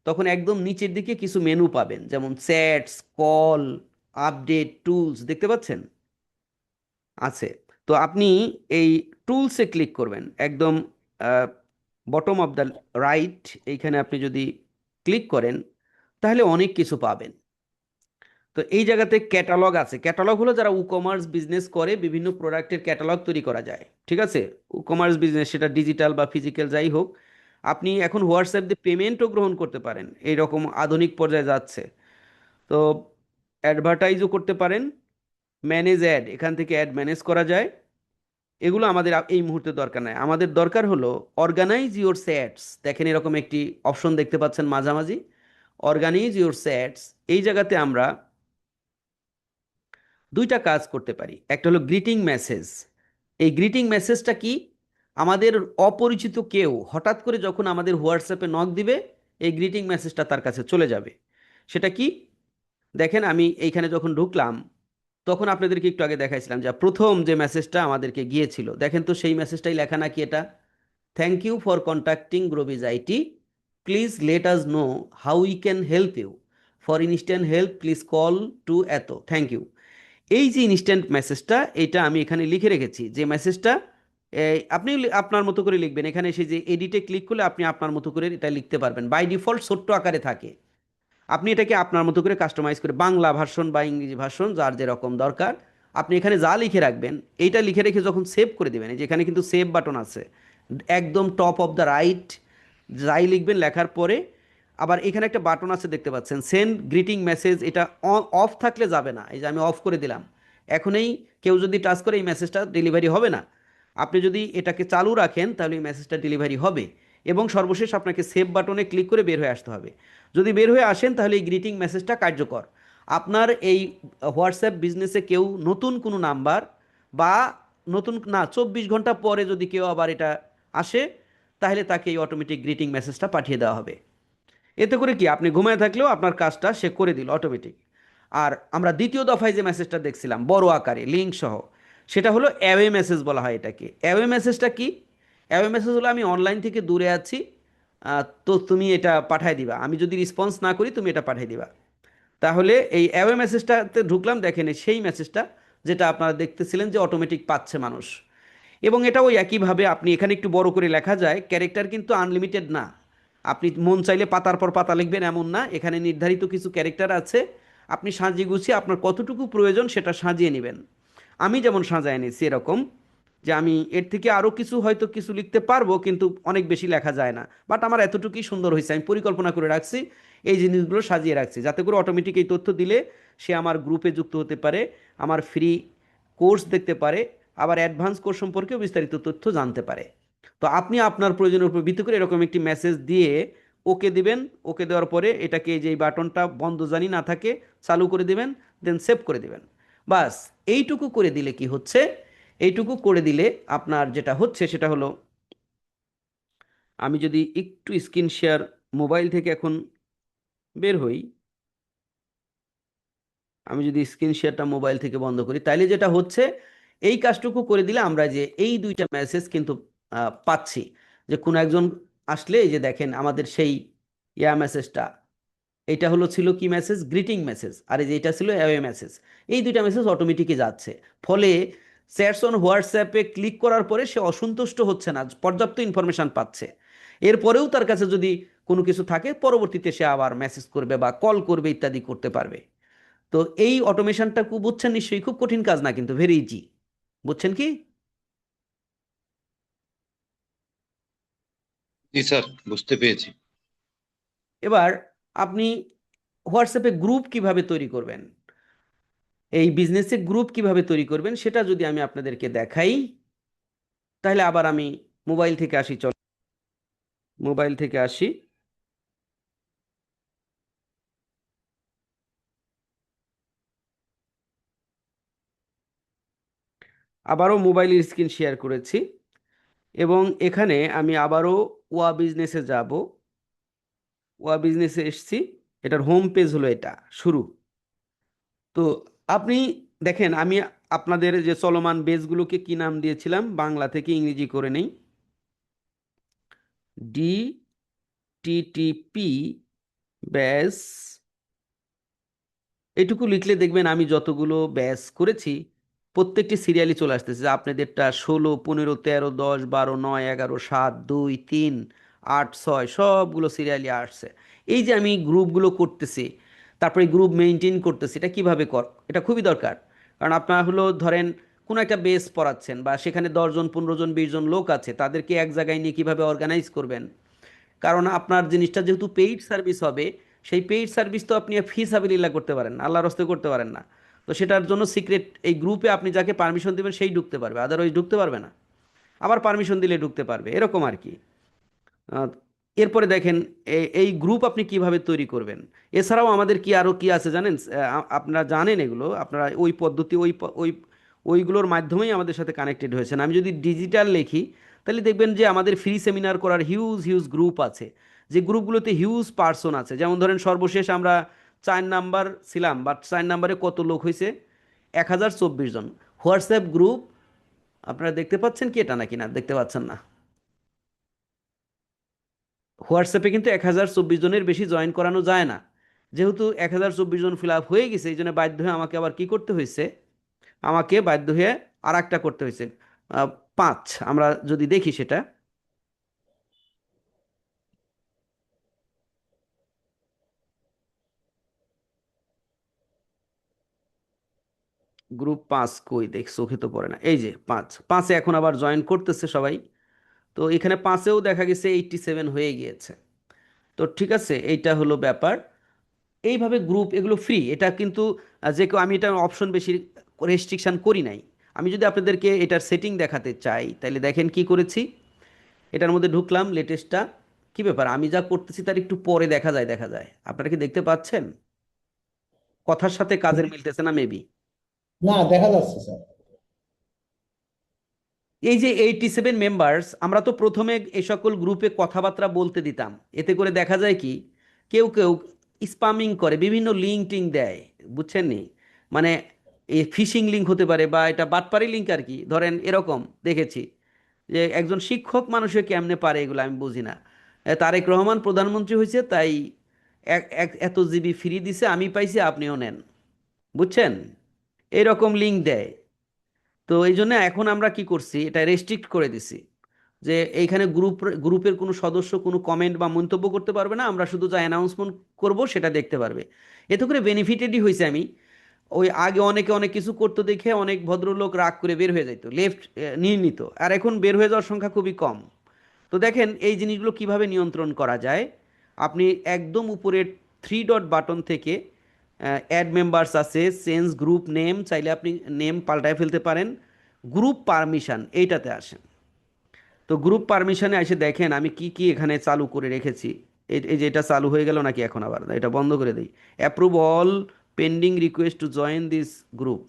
তখন একদম নিচের দিকে কিছু মেনু পাবেন, যেমন চ্যাটস, কল, আপডেট, টুলস দেখতে পাচ্ছেন আছে। তো আপনি এই টুলসে ক্লিক করবেন একদম বটম অফ দ্য রাইট। এইখানে আপনি যদি ক্লিক করেন তাহলে অনেক কিছু পাবেন। তো এই জায়গাতে ক্যাটালগ আছে। ক্যাটালগ হলো যারা ই কমার্স বিজনেস করে, বিভিন্ন প্রোডাক্টের ক্যাটালগ তৈরি করা যায়, ঠিক আছে। ই কমার্স বিজনেস সেটা ডিজিটাল বা ফিজিক্যাল যাই হোক, আপনি এখন হোয়াটসঅ্যাপ দিয়ে পেমেন্টও গ্রহণ করতে পারেন, এইরকম আধুনিক পর্যায়ে যাচ্ছে। তো অ্যাডভার্টাইজও করতে পারেন, ম্যানেজ অ্যাড, এখান থেকে অ্যাড ম্যানেজ করা যায়। এগুলো আমাদের এই মুহূর্তে দরকার নাই। আমাদের দরকার হলো অর্গানাইজ ইউর স্যাটস। দেখেন এরকম একটি অপশন দেখতে পাচ্ছেন মাঝামাঝি, অর্গানাইজ ইউর স্যাটস। এই জায়গাতে আমরা দুইটা কাজ করতে পারি। একটা হলো গ্রিটিং মেসেজ। এই গ্রিটিং মেসেজটা কি, আমাদের অপরিচিত কেউ হঠাৎ করে যখন আমাদের হোয়াটসঅ্যাপে নক দিবে, এই গ্রিটিং মেসেজটা তার কাছে চলে যাবে। সেটা কি, দেখেন আমি এইখানে যখন ঢুকলাম, তখন আপনাদেরকে একটু আগে দেখাইছিলাম যে প্রথম যে মেসেজটা আমাদেরকে গিয়েছিল, দেখেন তো সেই মেসেজটাই লেখা নাকি এটা, thank you for contacting Groviz IT, please let us know how we can help you, for instant help please call to এত, থ্যাংক ইউ। এই যে ইনস্ট্যান্ট মেসেজটা, এটা আমি এখানে লিখে রেখেছি। যে মেসেজটা আপনি আপনার মতো করে লিখবেন। এখানে এসে যে এডিটে ক্লিক করলে আপনি আপনার মতো করে এটা লিখতে পারবেন। বাই ডিফল্ট ছোট্ট আকারে থাকে, আপনি এটাকে আপনার মতো করে কাস্টমাইজ করে বাংলা ভার্সন বা ইংরেজি ভার্সন যার যেরকম দরকার, আপনি এখানে যা লিখে রাখবেন, এইটা লিখে রেখে যখন সেভ করে দেবেন, এই যে এখানে কিন্তু সেভ বাটন আছে একদম টপ অফ দ্য রাইট। যাই লিখবেন লেখার পরে আবার এখানে একটা বাটন আছে দেখতে পাচ্ছেন, সেন্ড গ্রিটিং মেসেজ। এটা অফ থাকলে যাবে না, এই যে আমি অফ করে দিলাম। এখনই কেউ যদি টাচ করে এই মেসেজটা ডেলিভারি হবে না। আপনি যদি এটাকে চালু রাখেন তাহলে এই মেসেজটা ডেলিভারি হবে। এবং সর্বশেষ আপনাকে সেভ বাটনে ক্লিক করে বের হয়ে আসতে হবে। যদি বের হয়ে আসেন তাহলে এই গ্রিটিং মেসেজটা কার্যকর। আপনার এই হোয়াটসঅ্যাপ বিজনেসে কেউ নতুন কোনো নাম্বার বা নতুন না 24 ঘন্টা পরে যদি কেউ আবার এটা আসে, তাহলে তাকে এই অটোমেটিক গ্রিটিং মেসেজটা পাঠিয়ে দেওয়া হবে। এতে করে কি, আপনি ঘুমায় থাকলেও আপনার কাজটা সে করে দিল অটোমেটিক। আর আমরা দ্বিতীয় দফায় যে মেসেজটা দেখছিলাম বড় আকারে লিঙ্ক সহ, সেটা হলো অ্যাওয়ে মেসেজ বলা হয় এটাকে। অ্যাওয়ে মেসেজটা কি, অ্যাওয়ে মেসেজ হলো আমি অনলাইন থেকে দূরে আছি, তো তুমি এটা পাঠিয়ে দিবা, আমি যদি রেসপন্স না করি তুমি এটা পাঠিয়ে দিবা। তাহলে এই অ্যাওয়ে মেসেজটাতে ঢুকলাম, দেখেন সেই মেসেজটা যেটা আপনারা দেখতেছিলেন যে অটোমেটিক পাচ্ছে মানুষ। এবং এটা ওই একইভাবে আপনি এখানে একটু বড় করে লেখা যায়, ক্যারেক্টার কিন্তু আনলিমিটেড না। আপনি মন চাইলে পাতার পর পাতা লিখবেন এমন না, এখানে নির্ধারিত কিছু ক্যারেক্টার আছে। আপনি সাজিয়ে গুছিয়ে আপনার কতটুকু প্রয়োজন সেটা সাজিয়ে নেবেন। আমি যেমন সাজায় নিয়েছি এরকম। যে আমি এর থেকে আরো কিছু হয়তো কিছু লিখতে পারবো, কিন্তু অনেক বেশি লেখা যায় না, বাট আমার এতটুকুই সুন্দর হয়েছে, আমি পরিকল্পনা করে রাখছি, এই জিনিসগুলো সাজিয়ে রাখছি যাতে করে অটোমেটিক এই তথ্য দিলে সে আমার গ্রুপে যুক্ত হতে পারে, আমার ফ্রি কোর্স দেখতে পারে, আবার অ্যাডভান্স কোর্স সম্পর্কেও বিস্তারিত তথ্য জানতে পারে। তো আপনি আপনার প্রয়োজনের উপর ভিত্তি করে এরকম একটি মেসেজ দিয়ে ওকে দিবেন। ওকে দেওয়ার পরে এটাকে, যে বাটনটা বন্ধ জানি না থাকে, চালু করে দিবেন, দেন সেভ করে দিবেন। বাস এইটুকু করে দিলে কি হচ্ছে, এইটুকু করে দিলে আপনার যেটা হচ্ছে সেটা হলো, আমি যদি একটু স্ক্রিন শেয়ার মোবাইল থেকে এখন বের হই, আমি যদি স্ক্রিন শেয়ারটা মোবাইল থেকে বন্ধ করি, তাইলে যেটা হচ্ছে, এই কাজটুকু করে দিলে আমরা যে এই দুইটা মেসেজ কিন্তু পাচ্ছি, যে কোনো একজন আসলে এই যে দেখেন আমাদের সেই মেসেজটা, এটা হলো ছিল কি মেসেজ, গ্রিটিং মেসেজ, আর এই যে এটা ছিল অ্যাওয়ে মেসেজ। এই দুইটা মেসেজ অটোমেটিকই যাচ্ছে, ফলে চ্যাটস অন হোয়াটসঅ্যাপে ক্লিক করার পরে সে অসন্তুষ্ট হচ্ছে না, পর্যাপ্ত ইনফরমেশন পাচ্ছে। এরপরেও তার কাছে যদি কোনো কিছু থাকে, পরবর্তীতে সে আবার মেসেজ করবে বা কল করবে, ইত্যাদি করতে পারবে। তো এই অটোমেশনটা খুব, বুঝছেন নিশ্চয়ই, খুব কঠিন কাজ না কিন্তু, ভেরি ইজি। বুঝছেন কি? জি স্যার, বুঝতে পেরেছি। এবার আপনি হোয়াটসঅ্যাপে গ্রুপ কিভাবে তৈরি করবেন, এই বিজনেসে গ্রুপ কিভাবে তৈরি করবেন, সেটা যদি আমি আপনাদেরকে দেখাই, তাহলে আবার আমি মোবাইল থেকে আসি, চল মোবাইল থেকে আসি, আবারও মোবাইলের স্ক্রিন শেয়ার করেছি, এবং এখানে আমি আবারও ওয়া বিজনেসে যাব, ওয়া বিজনেসে এসছি, এটার হোম পেজ হলো এটা, শুরু। তো আপনি দেখেন, আমি আপনাদের যে চলমান বেসগুলোকে কি নাম দিয়েছিলাম, বাংলা থেকে ইংরেজি করে নেই, DTTP ব্যাস, এটুকু লিখলে দেখবেন আমি যতগুলো ব্যাচ করেছি প্রত্যেকটি সিরিয়ালি চলে আসতেছে, যে আপনাদেরটা 16, 15, 13, 10, 12, 9, 11, 7, 2, 3, 8, 6 সবগুলো সিরিয়ালি আসছে। এই যে আমি গ্রুপগুলো করতেছি, তারপরে গ্রুপ মেনটেন করতেছি, এটা কিভাবে এটা খুবই দরকার। কারণ আপনার হলো ধরেন কোনো একটা বেস পড়াচ্ছেন, বা সেখানে 10 জন, 15 জন, 20 জন লোক আছে, তাদেরকে এক জায়গায় নিয়ে কিভাবে অর্গানাইজ করবেন। কারণ আপনার জিনিসটা যেহেতু পেইড সার্ভিস হবে, সেই পেইড সার্ভিস তো আপনি ফি সাবিলিল্লাহ করতে পারেন না, আল্লাহর রাস্তায় করতে পারেন না। তো সেটার জন্য সিক্রেট এই গ্রুপে আপনি যাকে পারমিশন দেবেন সেই ঢুকতে পারবে, আদারওয়াইজ ঢুকতে পারবে না। আবার পারমিশন দিলে ঢুকতে পারবে, এরকম আর কি। আহ, এরপরে দেখেন এই গ্রুপ আপনি কিভাবে তৈরি করবেন। এছাড়াও আমাদের কি আরো কি আছে জানেন, আপনারা জানেন এগুলো, আপনারা ওই পদ্ধতি ওইগুলোর মাধ্যমেই আমাদের সাথে কানেক্টেড হয়েছেন। আমি যদি ডিজিটাল লিখি, তাহলে দেখবেন যে আমাদের ফ্রি সেমিনার করার হিউজ হিউজ গ্রুপ আছে, যে গ্রুপগুলোতে হিউজ পার্সন আছে। যেমন ধরেন সর্বশেষ আমরা 4 নাম্বার ছিলাম, বাট 4 নাম্বারে কত লোক হয়েছে, 1024 জন। হোয়াটসঅ্যাপ গ্রুপ আপনারা দেখতে পাচ্ছেন কি, এটা নাকি না দেখতে পাচ্ছেন না? হোয়াটসঅ্যাপে কিন্তু 1024 জনের বেশি জয়েন করানো যায় না। যেহেতু 1024 জন ফিল আপ হয়ে গেছে, এই জন্য বাধ্য হয়ে আমাকে আবার কি করতে হয়েছে, আমাকে বাধ্য হয়ে আর একটা করতে হয়েছে, 5। আমরা যদি দেখি সেটা, গ্রুপ 5 কই দেখ, চোখে তো পড়ে না, এই যে 5, 5-এ এখন আবার জয়েন করতেছে সবাই। তো এখানে 5-এও দেখা গেছে 87 হয়ে গিয়েছে। তো ঠিক আছে, এইটা হলো ব্যাপার। এইভাবে গ্রুপ, এগুলো ফ্রি, এটা কিন্তু যে কেউ, আমি এটা অপশন বেশি রেস্ট্রিকশন করি নাই। আমি যদি আপনাদেরকে এটার সেটিং দেখাতে চাই, তাহলে দেখেন কি করেছি, এটার মধ্যে ঢুকলাম, লেটেস্টটা কি ব্যাপার, আমি যা করতেছি তার একটু পরে দেখা যায়, দেখা যায়, আপনারা কি দেখতে পাচ্ছেন? কথার সাথে কাজের মিলতেছে না মেবি। না, দেখা যাচ্ছে স্যার। এই যে 87 মেম্বার্স, আমরা তো প্রথমে এই সকল গ্রুপে কথাবার্তা বলতে দিতাম, এতে করে দেখা যায় কি, কেউ কেউ স্পামিং করে, বিভিন্ন লিঙ্ক টিঙ্ক দেয়, বুঝছেন নি, মানে এই ফিশিং লিঙ্ক হতে পারে, বা এটা বাটপারি লিঙ্ক আর কি, ধরেন এরকম দেখেছি। যে একজন শিক্ষক মানুষে কেমনে পারে এগুলো আমি বুঝি না। তারেক রহমান প্রধানমন্ত্রী হয়েছে তাই এত জিবি ফ্রি দিছে, আমি পাইছি আপনিও নেন, বুঝছেন, এইরকম লিঙ্ক দেয়। তো এই জন্য এখন আমরা কি করছি, এটা রেস্ট্রিক্ট করে দিছি, যে এইখানে গ্রুপের কোনো সদস্য কোনো কমেন্ট বা মন্তব্য করতে পারবে না, আমরা শুধু যা অ্যানাউন্সমেন্ট করব সেটা দেখতে পারবে। এতে করে বেনিফিটেডই হয়েছে আমি, ওই আগে অনেকে অনেক কিছু করতো দেখে অনেক ভদ্রলোক রাগ করে বের হয়ে যেত, লেফট নিয়ে নিত, আর এখন বের হয়ে যাওয়ার সংখ্যা খুবই কম। তো দেখেন এই জিনিসগুলো কিভাবে নিয়ন্ত্রণ করা যায়। আপনি একদম উপরের থ্রি ডট বাটন থেকে অ্যাড মেম্বার্স আছে, চেঞ্জ গ্রুপ নেম, চাইলে আপনি নেম পাল্টায় ফেলতে পারেন। গ্রুপ পারমিশন এইটাতে আসেন। তো গ্রুপ পারমিশনে এসে দেখেন আমি কি কি এখানে চালু করে রেখেছি। এই যে এটা চালু হয়ে গেল নাকি এখন, আবার এটা বন্ধ করে দিই। Approve all pending request to join this group.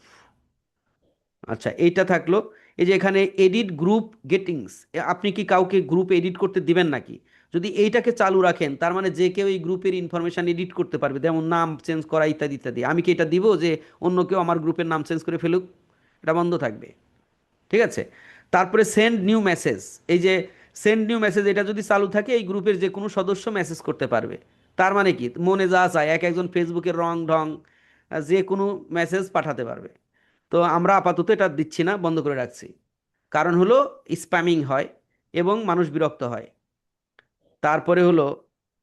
আচ্ছা এইটা থাকলো। এই যে এখানে এডিট গ্রুপ গেটিংস, আপনি কি কাউকে গ্রুপ এডিট করতে দিবেন নাকি? যদি এইটাকে চালু রাখেন তার মানে যে কেউ এই গ্রুপের ইনফরমেশন এডিট করতে পারবে, যেমন নাম চেঞ্জ করা ইত্যাদি ইত্যাদি। আমি কি এটা দিব যে অন্য কেউ আমার গ্রুপের নাম চেঞ্জ করে ফেলুক? এটা বন্ধ থাকবে। ঠিক আছে। তারপরে সেন্ড নিউ মেসেজ, এই যে সেন্ড নিউ মেসেজ এটা যদি চালু থাকে এই গ্রুপের যে কোনো সদস্য মেসেজ করতে পারবে। তার মানে কি, মনে যা চায় এক একজন ফেসবুকের রং ঢং যে কোনো মেসেজ পাঠাতে পারবে। তো আমরা আপাতত এটা দিচ্ছি না, বন্ধ করে রাখছি। কারণ হলো স্প্যামিং হয় এবং মানুষ বিরক্ত হয়। তারপরে হলো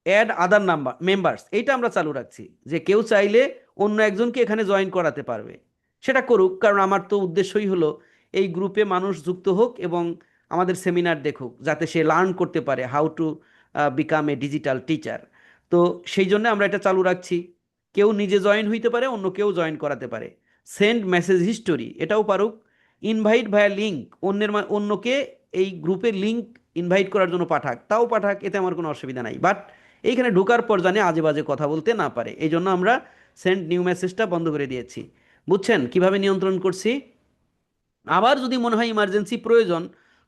অ্যাড আদার নাম্বার মেম্বার্স, এইটা আমরা চালু রাখছি, যে কেউ চাইলে অন্য একজনকে এখানে জয়েন করাতে পারবে। সেটা করুক, কারণ আমার তো উদ্দেশ্যই হলো এই গ্রুপে মানুষ যুক্ত হোক এবং আমাদের সেমিনার দেখুক, যাতে সে লার্ন করতে পারে how to become a digital teacher. তো সেই জন্য আমরা এটা চালু রাখছি। কেউ নিজে জয়েন হইতে পারে, অন্য কেউ জয়েন করাতে পারে। সেন্ড মেসেজ হিস্টোরি এটাও পারুক। ইনভাইট ভায়া লিঙ্ক, অন্যকে এই গ্রুপের লিঙ্ক ইনভাইট করার জন্য পাঠাক, তাও পাঠাক, এতে আমার কোনো অসুবিধা নাই। বাট এইখানে ঢোকার পর জানে আজে বাজে কথা বলতে না পারে, এই জন্য আমরা সেন্ড নিউ মেসেজটা বন্ধ করে দিয়েছি। বুঝছেন কিভাবে নিয়ন্ত্রণ করছি? আবার যদি মনে হয় ইমার্জেন্সি প্রয়োজন,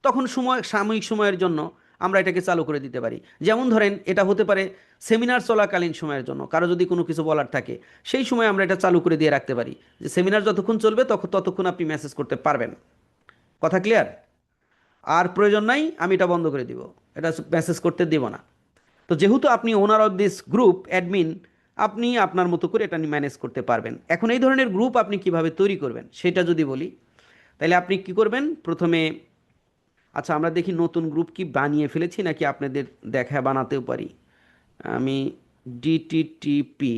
তখন সাময়িক সময়ের জন্য আমরা এটাকে চালু করে দিতে পারি। যেমন ধরেন এটা হতে পারে সেমিনার চলাকালীন সময়ের জন্য, কারো যদি কোনো কিছু বলার থাকে সেই সময় আমরা এটা চালু করে দিয়ে রাখতে পারি, যে সেমিনার যতক্ষণ চলবে ততক্ষণ আপনি মেসেজ করতে পারবেন। কথা ক্লিয়ার? আর প্রয়োজন নাই আমি এটা বন্ধ করে দিব, এটা মেসেজ করতে দিব না। তো যেহেতু আপনি ওনার অফ দিস গ্রুপ অ্যাডমিন, আপনি আপনার মতো করে এটা ম্যানেজ করতে পারবেন। এখন এই ধরনের গ্রুপ আপনি কিভাবে তৈরি করবেন সেটা যদি বলি, তাহলে আপনি কি করবেন প্রথমে। আচ্ছা আমরা দেখি নতুন গ্রুপ কি বানিয়ে ফেলেছি নাকি আপনাদের দেখা বানাতেও পারি। আমি ডিটিটিপি,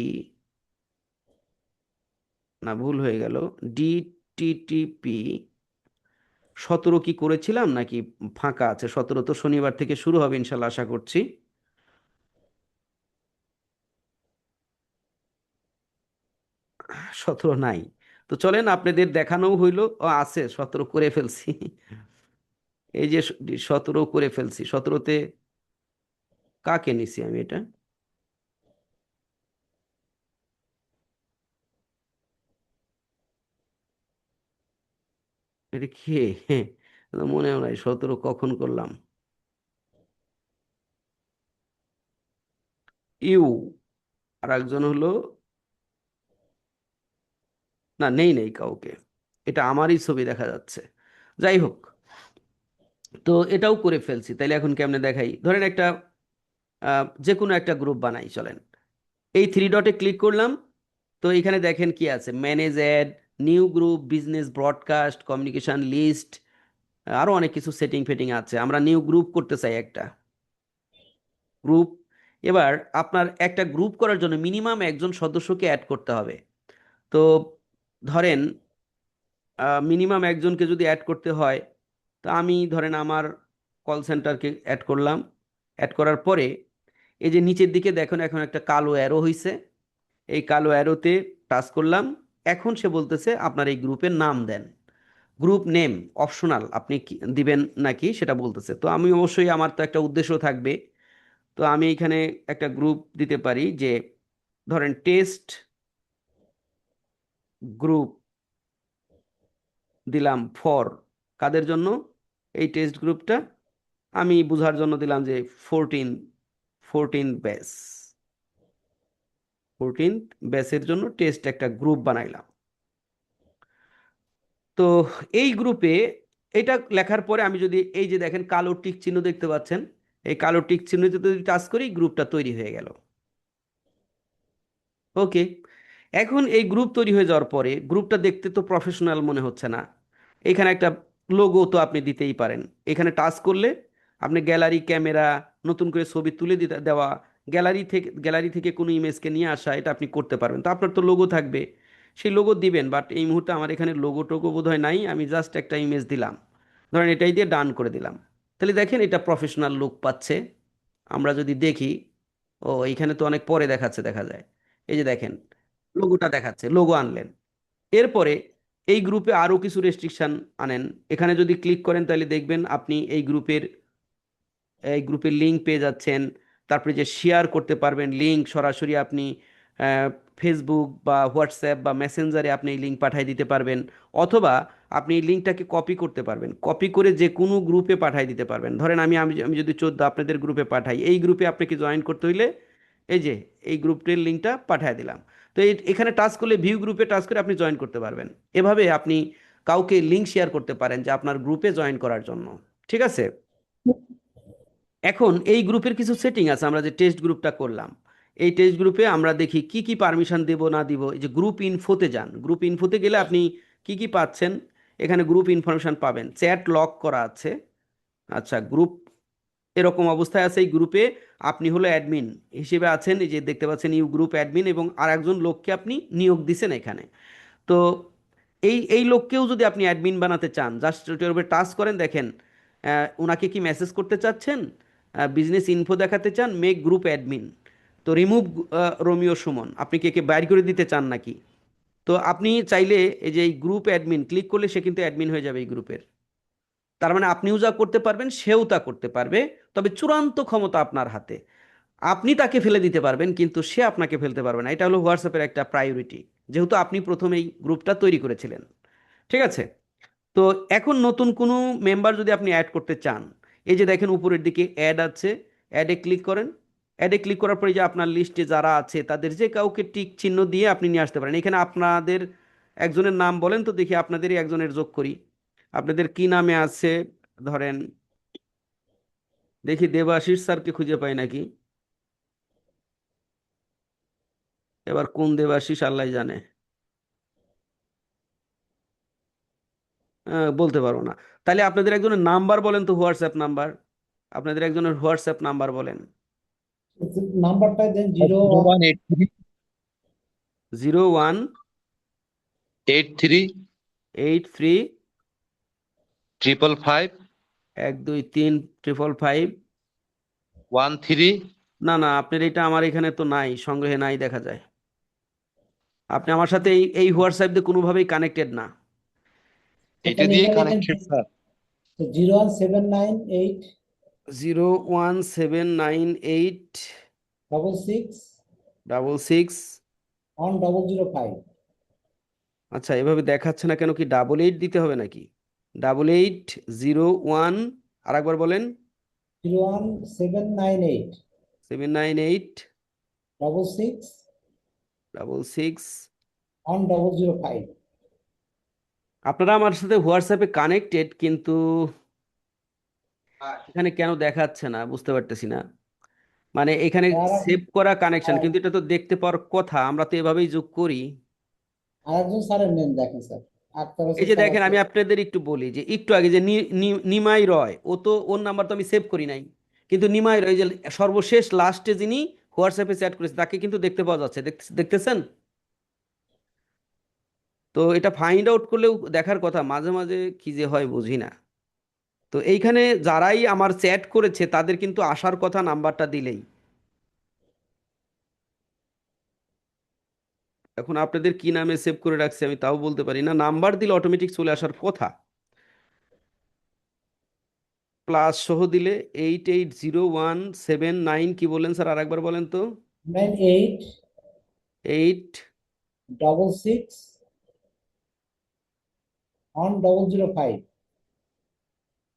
না ভুল হয়ে গেল, ডিটিটিপি 17 কি করেছিলাম নাকি ফাঁকা আছে? 17 তো শনিবার থেকে শুরু হবে ইনশাল্লাহ, আশা করছি। 17 নাই। তো চলেন আপনাদের দেখানো হইলো, ও আছে 17 করে ফেলছি। এই যে 17 করে ফেলছি। 17তে কাকে নিছি আমি এটা? এটা কে? মনেও নাই 17 কখন করলাম। ইউ, আর একজন হলো, না নেই নেই কাউকে, এটা আমারই ছবি দেখা যাচ্ছে। যাই হোক, তো এটাও করে ফেলছি। তাইলে এখন কেমনে দেখাই, ধরেন একটা যে কোনো একটা গ্রুপ বানাই চলেন। এই থ্রি ডটে ক্লিক করলাম। তো এখানে দেখেন কি আছে, manage add, new group, business broadcast, communication list, আরো অনেক কিছু সেটিং ফেটিং আছে। আমরা নিউ গ্রুপ করতে চাই একটা গ্রুপ। এবার আপনার একটা গ্রুপ করার জন্য মিনিমাম একজন সদস্যকে অ্যাড করতে হবে। তো ধরেন মিনিমাম একজনকে যদি অ্যাড করতে হয়, তো আমি ধরেন আমার কল সেন্টারকে অ্যাড করলাম। অ্যাড করার পরে এই যে নিচের দিকে দেখুন এখন একটা কালো অ্যারো হইছে, এই কালো অ্যারোতে টাচ করলাম। এখন সে বলতেছে আপনার এই গ্রুপের নাম দেন। গ্রুপ নেম অপশনাল, আপনি কি দিবেন নাকি সেটা বলতেছে। তো আমি অবশ্যই, আমার তো একটা উদ্দেশ্য থাকবে। তো আমি এখানে একটা গ্রুপ দিতে পারি, যে ধরেন টেস্ট গ্রুপ দিলাম ফর, কাদের জন্য? এই টেস্ট গ্রুপটা আমি বুঝার জন্য দিলাম যে 14, 14 ব্যাচ, 14 ব্যাচের জন্য টেস্ট একটা গ্রুপ বানাইলাম। তো এই গ্রুপে এটা লেখার পরে আমি যদি এই যে দেখেন কালো টিক চিহ্ন দেখতে পাচ্ছেন, এই কালো টিক চিহ্নতে যদি টাচ করি গ্রুপটা তৈরি হয়ে গেল। ওকে। এখন এই গ্রুপ তৈরি হয়ে যাওয়ার পরে গ্রুপটা দেখতে তো প্রফেশনাল মনে হচ্ছে না। এখানে একটা লোগো তো আপনি দিতেই পারেন। এখানে টাচ করলে আপনি গ্যালারি, ক্যামেরা, নতুন করে ছবি তুলে দিতে দেওয়া, গ্যালারি থেকে কোনো ইমেজকে নিয়ে আসা, এটা আপনি করতে পারবেন। তো আপনার তো লোগো থাকবে, সেই লোগো দিবেন, বাট এই মুহূর্তে আমার এখানে লোগো টোগো বোধহয় নাই, আমি জাস্ট একটা ইমেজ দিলাম, ধরেন এটাই দিয়ে ডান করে দিলাম। তাহলে দেখেন এটা প্রফেশনাল লুক পাচ্ছে। আমরা যদি দেখি, ও এইখানে তো অনেক পরে দেখাচ্ছে, দেখা যায় এই যে দেখেন লোগোটা দেখাচ্ছে, লোগো আনলেন। এরপরে এই গ্রুপে আরও কিছু রেস্ট্রিকশন আনেন। এখানে যদি ক্লিক করেন তাহলে দেখবেন আপনি এই গ্রুপের লিঙ্ক পেয়ে যাচ্ছেন। তারপরে যে শেয়ার করতে পারবেন লিঙ্ক সরাসরি আপনি আহ, ফেসবুক বা হোয়াটসঅ্যাপ বা মেসেঞ্জারে আপনি এই লিঙ্ক পাঠিয়ে দিতে পারবেন। অথবা আপনি এই লিঙ্কটাকে কপি করতে পারবেন, কপি করে যে কোনো গ্রুপে পাঠিয়ে দিতে পারবেন। ধরেন আমি আমি আমি যদি 14 আপনাদের গ্রুপে পাঠাই, এই গ্রুপে আপনাকে জয়েন করতে হইলে এই যে এই গ্রুপটির লিঙ্কটা পাঠিয়ে দিলাম। তো এখানে টাচ করলে ভিউ গ্রুপে টাচ করে আপনি জয়েন করতে পারবেন। এভাবে আপনি কাউকে লিঙ্ক শেয়ার করতে পারেন যে আপনার গ্রুপে জয়েন করার জন্য। ঠিক আছে, এখন এই গ্রুপের কিছু সেটিং আছে। আমরা যে টেস্ট গ্রুপটা করলাম, এই টেস্ট গ্রুপে আমরা দেখি কি কি পারমিশন দেব না দিব। এই যে গ্রুপ ইনফোতে যান, গ্রুপ ইনফোতে গেলে আপনি কি কি পাচ্ছেন, এখানে গ্রুপ ইনফরমেশন পাবেন, চ্যাট লক করা আছে। আচ্ছা, গ্রুপ এরকম অবস্থায় আছে, এই গ্রুপে আপনি হলো অ্যাডমিন হিসেবে আছেন, এই যে দেখতে পাচ্ছেন ইউ গ্রুপ অ্যাডমিন, এবং আর একজন লোককে আপনি নিয়োগ দিছেন এখানে। তো এই এই লোককেও যদি আপনি অ্যাডমিন বানাতে চান, জাস্ট ওটার উপরে টাচ করেন, দেখেন ওনাকে কি মেসেজ করতে চাচ্ছেন, বিজনেস ইনফো দেখাতে চান, মেক গ্রুপ অ্যাডমিন। তো রিমুভ রোমিও সুমন, আপনি কে কে বাইর করে দিতে চান নাকি। তো আপনি চাইলে এই যে এই গ্রুপ অ্যাডমিন ক্লিক করলে সে কিন্তু অ্যাডমিন হয়ে যাবে এই গ্রুপের। তার মানে আপনিও যা করতে পারবেন সেও তা করতে পারবে, তবে চূড়ান্ত ক্ষমতা আপনার হাতে। আপনি তাকে ফেলে দিতে পারবেন কিন্তু সে আপনাকে ফেলতে পারবে না। এটা হলো হোয়াটসঅ্যাপের একটা প্রায়োরিটি, যেহেতু আপনি প্রথমেই গ্রুপটা তৈরি করেছিলেন। ঠিক আছে, তো এখন নতুন কোনো মেম্বার যদি আপনি অ্যাড করতে চান, এই যে দেখেন উপরের দিকে অ্যাড আছে, অ্যাডে ক্লিক করেন। অ্যাডে ক্লিক করার পরে যে আপনার লিস্টে যারা আছে তাদের যে কাউকে টিক চিহ্ন দিয়ে আপনি নিয়ে আসতে পারেন। এখানে আপনাদের একজনের নাম বলেন তো দেখি, আপনাদেরই একজনের যোগ করি। আপনাদের কি নামে আছে, ধরেন দেখি দেবাশিস স্যারকে খুঁজে পাই নাকি। এবার কোন দেবাশিস আল্লাহ জানে, বলতে পারবো না। তাহলে আপনাদের একজনের নাম্বার বলেন তো, হোয়াটসঅ্যাপ নাম্বার, আপনাদের একজনের হোয়াটসঅ্যাপ নাম্বার বলেন। নাম্বারটা দেন zero zero one eight three 01 83 83 555 123 555। 13। না না, আপনার এটা আমার এখানে তো নাই, সংগ্রহে নাই দেখা যায়। আপনি আমার সাথে এই এই হোয়াটসঅ্যাপ দিয়ে কোনোভাবেই কানেক্টেড না। এটা দিয়ে কানেক্টেড স্যার। 01798 01798 66 66। 1005 আচ্ছা, এভাবে দেখাচ্ছে না কেন, কি 88 দিতে হবে নাকি? 8801, আর একবার বলেন। 01798 798 66 66। 1005। আপনারা আমার সাথে হোয়াটসঅ্যাপে কানেক্টেড, কিন্তু এখানে কেন দেখাচ্ছে না বুঝতে পারতেছি না। মানে এখানে সেভ করা কানেকশন, কিন্তু এটা তো দেখতে পাওয়ার কথা, আমরা তো এভাবেই যোগ করি। আরেকজন স্যারের নেম দেখেন স্যার, আক্তার এই হোসেন যে স্যার দেখেন, আছে। আমি আপনাদের একটু বলি যে একটু আগে যে নিমাই রয়, ও তো ওর নাম্বার তো আমি সেভ করি নাই, কিন্তু নিমাই রয় যে সর্বশেষ লাস্টে যিনি হোয়াটসঅ্যাপে চ্যাট করেছে তাকে কিন্তু দেখতে পাওয়া যাচ্ছে, দেখতেছেন। তো এটা ফাইন্ড আউট করলেও দেখার কথা, মাঝে মাঝে কি যে হয় বুঝি না। তো এইখানে যারাই আমার চ্যাট করেছে তাদের কিন্তু আসার কথা নাম্বারটা দিলেই। এখন আপনাদের কি নামে সেভ করে রাখছি আমি তাও বলতে পারি না, নাম্বার দিলে অটোমেটিক চলে আসার কথা। প্লাস সহ দিলে 880179, কি বললেন স্যার আরেকবার বলেন তো। 98 এইট 66 1005।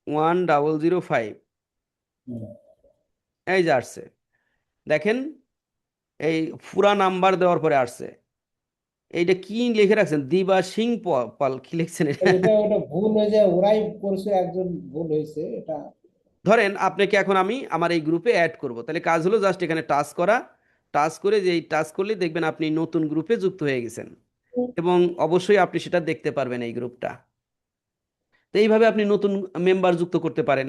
1005। এই যে আসছে, দেখেন এই পুরা নাম্বার দেওয়ার পরে আসছে। এইটা কি লিখে রাখছেন, দিবা সিং পাল, কি লিখছেন এটা? এটা ওটা ভুল হয়ে যায়, ওরাই করছে, একজন ভুল হয়েছে এটা। ধরেন আপনাকে এখন আমি আমার এই গ্রুপে অ্যাড করব, তাহলে কাজ হলো জাস্ট এখানে টাচ করা। টাচ করে যে টাচ করলে দেখবেন আপনি নতুন গ্রুপে যুক্ত হয়ে গেছেন, এবং অবশ্যই আপনি সেটা দেখতে পারবেন এই গ্রুপটা। তো এইভাবে আপনি নতুন মেম্বার যুক্ত করতে পারেন।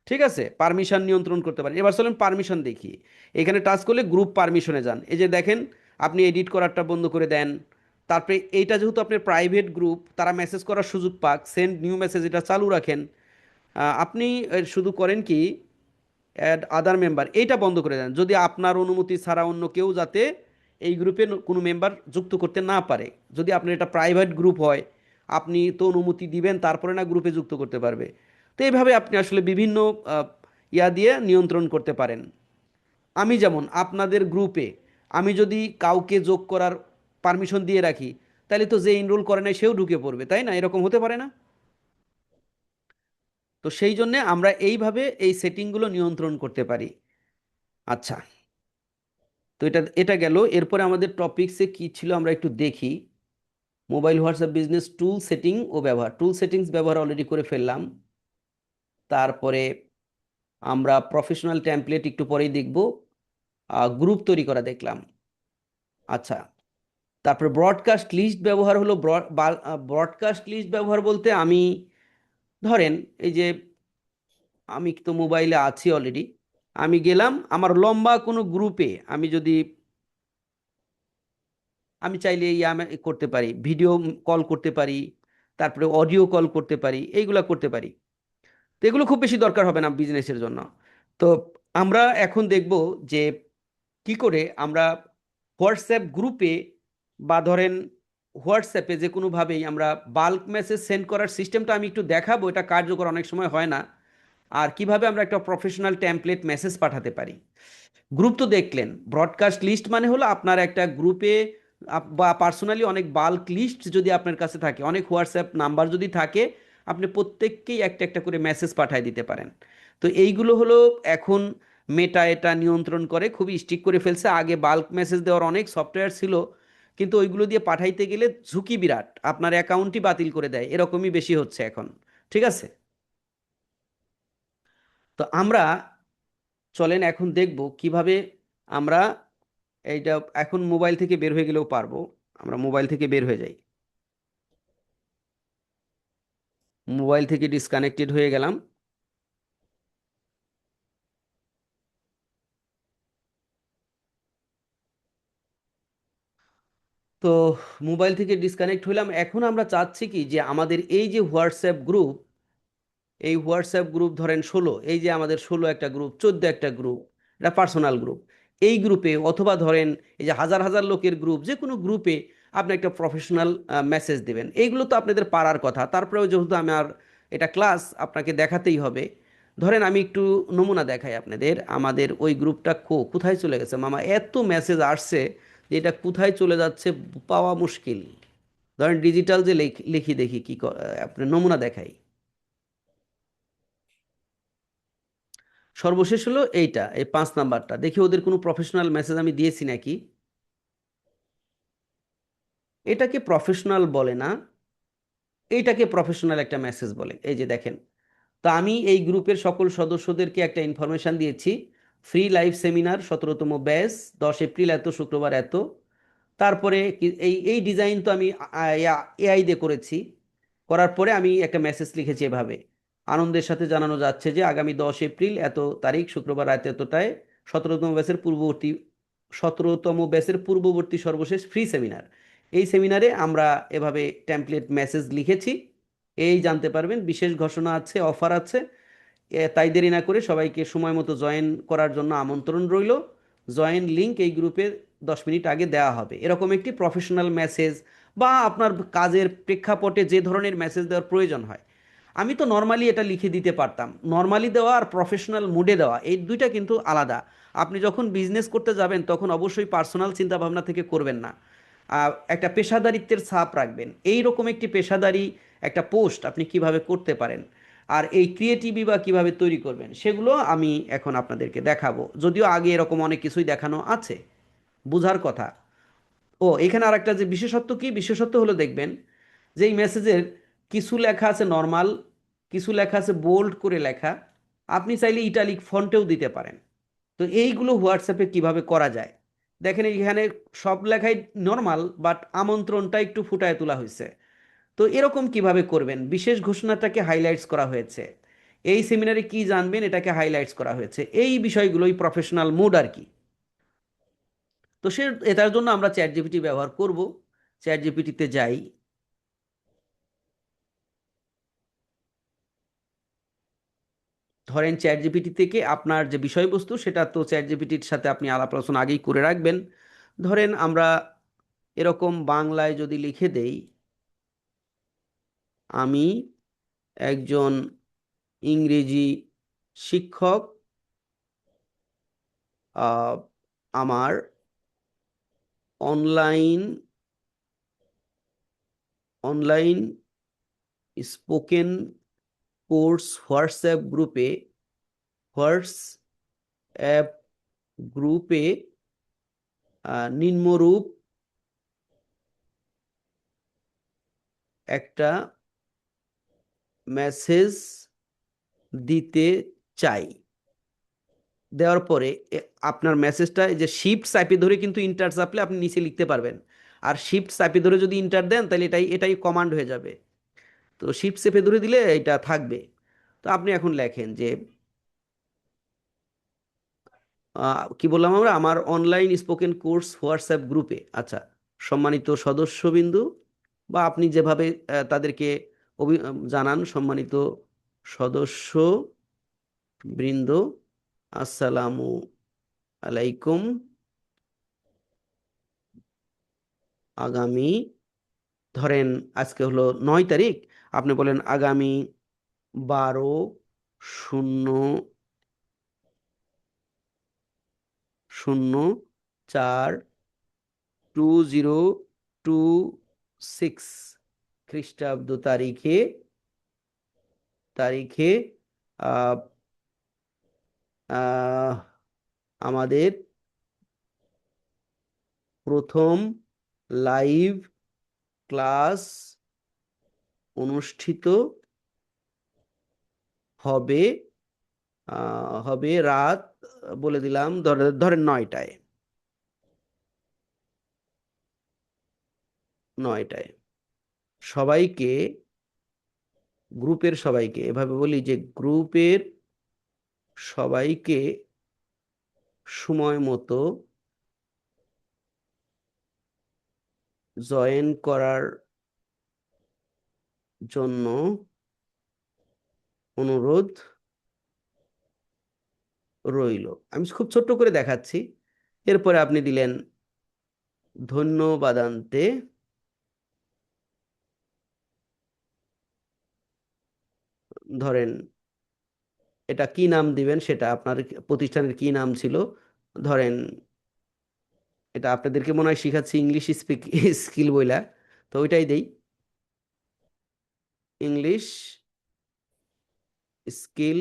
ঠিক আছে, পারমিশন নিয়ন্ত্রণ করতে পারেন। এবার চলেন পারমিশন দেখি। এখানে টাচ করলে গ্রুপ পারমিশনে যান, এই যে দেখেন আপনি এডিট করারটা বন্ধ করে দেন, তারপরে এইটা যেহেতু আপনার প্রাইভেট গ্রুপ, তারা মেসেজ করার সুযোগ পাক, সেন্ড নিউ মেসেজ এটা চালু রাখেন। আপনি শুধু করেন কি, অ্যাড আদার মেম্বার এইটা বন্ধ করে দেন, যদি আপনার অনুমতি ছাড়া অন্য কেউ যাতে এই গ্রুপে কোনো মেম্বার যুক্ত করতে না পারে। যদি আপনার এটা প্রাইভেট গ্রুপ হয়, আপনি তো অনুমতি দিবেন তারপরে না গ্রুপে যুক্ত করতে পারবে। তো এইভাবে আপনি আসলে বিভিন্ন আহ, ইয়া দিয়ে নিয়ন্ত্রণ করতে পারেন। আমি যেমন আপনাদের গ্রুপে আমি যদি কাউকে যোগ করার পারমিশন দিয়ে রাখি, তাহলে তো যে এনরোল করে নাই সেও ঢুকে পড়বে, তাই না? এরকম হতে পারে না? তো সেই জন্যে আমরা এইভাবে এই সেটিংগুলো নিয়ন্ত্রণ করতে পারি। আচ্ছা, তো এটা এটা গেল। এরপরে আমাদের টপিকসে কি ছিল আমরা একটু দেখি। Mobile WhatsApp business tool setting ও ব্যবহার, টুল সেটিংস ব্যবহার অলরেডি করে ফেললাম। তারপরে আমরা প্রফেশনাল টেমপ্লেট একটু পরেই দেখব। গ্রুপ তৈরি করা দেখলাম। আচ্ছা, তারপরে ব্রডকাস্ট লিস্ট ব্যবহার হলো। ব্রডকাস্ট লিস্ট ব্যবহার বলতে আমি ধরেন এই যে আমি তো মোবাইলে আছি অলরেডি, আমি গেলাম আমার লম্বা কোনো গ্রুপে, আমি যদি আমি চাইলে করতে পারি, ভিডিও কল করতে পারি, তারপরে অডিও কল করতে পারি, এইগুলা করতে পারি। তো এগুলো খুব বেশি দরকার হবে না বিজনেসের জন্য। তো আমরা এখন দেখব যে কি করে আমরা হোয়াটসঅ্যাপ গ্রুপে বা ধরেন হোয়াটসঅ্যাপে যে কোনোভাবেই আমরা বাল্ক মেসেজ সেন্ড করার সিস্টেমটা আমি একটু দেখাবো, এটা কার্যকর অনেক সময় হয় না। আর কিভাবে আমরা একটা প্রফেশনাল টেমপ্লেট মেসেজ পাঠাতে পারি। গ্রুপ তো দেখলেন, ব্রডকাস্ট লিস্ট মানে হলো আপনার একটা গ্রুপে বা পার্সোনালি অনেক বাল্ক লিস্ট যদি আপনার কাছে থাকে, অনেক হোয়াটসঅ্যাপ নাম্বার যদি থাকে, আপনি প্রত্যেককেই একটা একটা করে মেসেজ পাঠিয়ে দিতে পারেন। তো এইগুলো হলো এখন মেটা এটা নিয়ন্ত্রণ করে, খুবই স্ট্রিক্ট করে ফেলছে। আগে বাল্ক মেসেজ দেওয়ার অনেক সফটওয়্যার ছিল, কিন্তু ওইগুলো দিয়ে পাঠাইতে গেলে ঝুঁকি বিরাট, আপনার অ্যাকাউন্টই বাতিল করে দেয়, এরকমই বেশি হচ্ছে এখন। ঠিক আছে, তো আমরা চলেন এখন দেখব কিভাবে আমরা এইটা এখন মোবাইল থেকে বের হয়ে গেলেও পারবো। আমরা মোবাইল থেকে বের হয়ে যাই, মোবাইল থেকে ডিসকানেক্টেড হয়ে গেলাম। তো মোবাইল থেকে ডিসকানেক্ট হলাম। এখন আমরা চাচ্ছি কি যে আমাদের এই যে হোয়াটসঅ্যাপ গ্রুপ, এই হোয়াটসঅ্যাপ গ্রুপ ধরেন 16, এই যে আমাদের 16 একটা গ্রুপ, 14 একটা গ্রুপ, এটা পার্সোনাল গ্রুপ। এই গ্রুপে অথবা ধরেন এই যে হাজার হাজার লোকের গ্রুপ, যে কোনো গ্রুপে আপনি একটা প্রফেশনাল মেসেজ দেবেন। এইগুলো তো আপনাদের পারার কথা, তারপরেও যেহেতু আমার এটা ক্লাস আপনাকে দেখাতেই হবে। ধরেন আমি একটু নমুনা দেখাই আপনাদের, আমাদের ওই গ্রুপটা কোথায় চলে গেছে মামা, এত মেসেজ আসছে যে এটা কোথায় চলে যাচ্ছে পাওয়া মুশকিল। ধরেন ডিজিটাল যে লিখি দেখি কি আপনার নমুনা দেখাই। সর্বশেষ হলো এইটা, এই 5 নাম্বারটা দেখি ওদের কোনো প্রফেশনাল মেসেজ আমি দিয়েছি নাকি। এটাকে প্রফেশনাল বলে না, এইটাকে প্রফেশনাল একটা মেসেজ বলে। এই যে দেখেন, তো আমি এই গ্রুপের সকল সদস্যদেরকে একটা ইনফরমেশন দিয়েছি, ফ্রি লাইভ সেমিনার 17তম ব্যাচ, 10 এপ্রিল এত, শুক্রবার এত। তারপরে এই এই ডিজাইন তো আমি এআই দিয়ে করেছি। করার পরে আমি একটা মেসেজ লিখেছি এভাবে: আনন্দের সাথে জানানো যাচ্ছে যে আগামী 10 এপ্রিল এত তারিখ শুক্রবার রাত এতটায় 17তম ব্যাচের পূর্ববর্তী সর্বশেষ ফ্রি সেমিনার। এই সেমিনারে আমরা এভাবে টেমপ্লেট মেসেজ লিখেছি, এই জানতে পারবেন, বিশেষ ঘোষণা আছে, অফার আছে। তাই দেরি না করে সবাইকে সময় মতো জয়েন করার জন্য আমন্ত্রণ রইল। জয়েন লিংক এই গ্রুপে 10 মিনিট আগে দেওয়া হবে। এরকম একটি প্রফেশনাল মেসেজ বা আপনার কাজের প্রেক্ষাপটে যে ধরনের মেসেজ দেওয়ার প্রয়োজন হয়, আমি তো নর্মালি এটা লিখে দিতে পারতাম। নর্মালি দেওয়া আর প্রফেশনাল মুডে দেওয়া এই দুইটা কিন্তু আলাদা। আপনি যখন বিজনেস করতে যাবেন তখন অবশ্যই পার্সোনাল চিন্তাভাবনা থেকে করবেন না, একটা পেশাদারিত্বের ছাপ রাখবেন। এই রকম একটি পেশাদারি একটা পোস্ট আপনি কিভাবে করতে পারেন, আর এই ক্রিয়েটিভি বা কিভাবে তৈরি করবেন, সেগুলো আমি এখন আপনাদেরকে দেখাবো। যদিও আগে এরকম অনেক কিছুই দেখানো আছে, বুঝার কথা। ও এখানে আর একটা যে বিশেষত্ব, কি বিশেষত্ব হলো দেখবেন যে এই মেসেজের কিছু লেখা আছে নর্মাল, কিছু লেখা আছে বোল্ড করে লেখা, আপনি চাইলে ইটালিক ফন্টেও দিতে পারেন। তো এইগুলো হোয়াটসঅ্যাপে কিভাবে করা যায় দেখেন, এখানে সব লেখাই নর্মাল, বাট আমন্ত্রণটা একটু ফুটায় তোলা হয়েছে। তো এরকম কিভাবে করবেন, বিশেষ ঘোষণাটাকে হাইলাইটস করা হয়েছে, এই সেমিনারে কি জানবেন এটাকে হাইলাইটস করা হয়েছে, এই বিষয়গুলোই প্রফেশনাল মুড আর কি। তো এটার জন্য আমরা চ্যাট জিপিটি ব্যবহার করব। চ্যাট জিপিটিতে যাই, ধরেন চ্যাট জিপিটি থেকে আপনার যে বিষয়বস্তু সেটা তো চ্যাট জিপিটির সাথে আপনি আলাপ আলোচনা আগেই করে রাখবেন। ধরেন আমরা এরকম বাংলায় যদি লিখে দেই, আমি একজন ইংরেজি শিক্ষক, আমার online online spoken course WhatsApp গ্রুপে নিম্নরূপ একটা মেসেজ দিতে চাই। দেওয়ার পরে আপনার মেসেজটা এই যে শিফট চাপে ধরে কিন্তু ইন্টার চাপলে আপনি নিচে লিখতে পারবেন, আর শিফট চাপে ধরে যদি ইন্টার দেন তাহলে এটাই কমান্ড হয়ে যাবে। তো শিফট চেপে ধরে দিলে এটা থাকবে। তো আপনি এখন লেখেন যে কি বললাম আমরা, আমার অনলাইন স্পোকেন কোর্স হোয়াটসঅ্যাপ গ্রুপে, আচ্ছা, সম্মানিত সদস্যবিন্দু, বা আপনি যেভাবে তাদেরকে জানান, সম্মানিত সদস্য বৃন্দ, আসসালামু আলাইকুম, আগামী, ধরেন আজকে হলো 9 তারিখ, আপনি বলেন আগামী 12/0/2026 খ্রিস্টাব্দ তারিখে আহ, আহ, আমাদের প্রথম লাইভ ক্লাস অনুষ্ঠিত হবে রাত, বলে দিলাম ধরেন 9টায় সবাইকে, গ্রুপের সবাইকে, এভাবে বলি যে গ্রুপের সবাইকে সময় মতো জয়েন করার জন্য অনুরোধ রইল। আমি খুব ছোট্ট করে দেখাচ্ছি। এরপরে আপনি দিলেন ধন্যবাদান্তে, ধরেন এটা কি নাম দিবেন সেটা আপনার প্রতিষ্ঠানের কি নাম ছিল, ধরেন এটা আপনাদেরকে মনে হয় শিখাচ্ছি ইংলিশ স্কিল বইলা, তো ওইটাই দেই, ইংলিশ স্কিল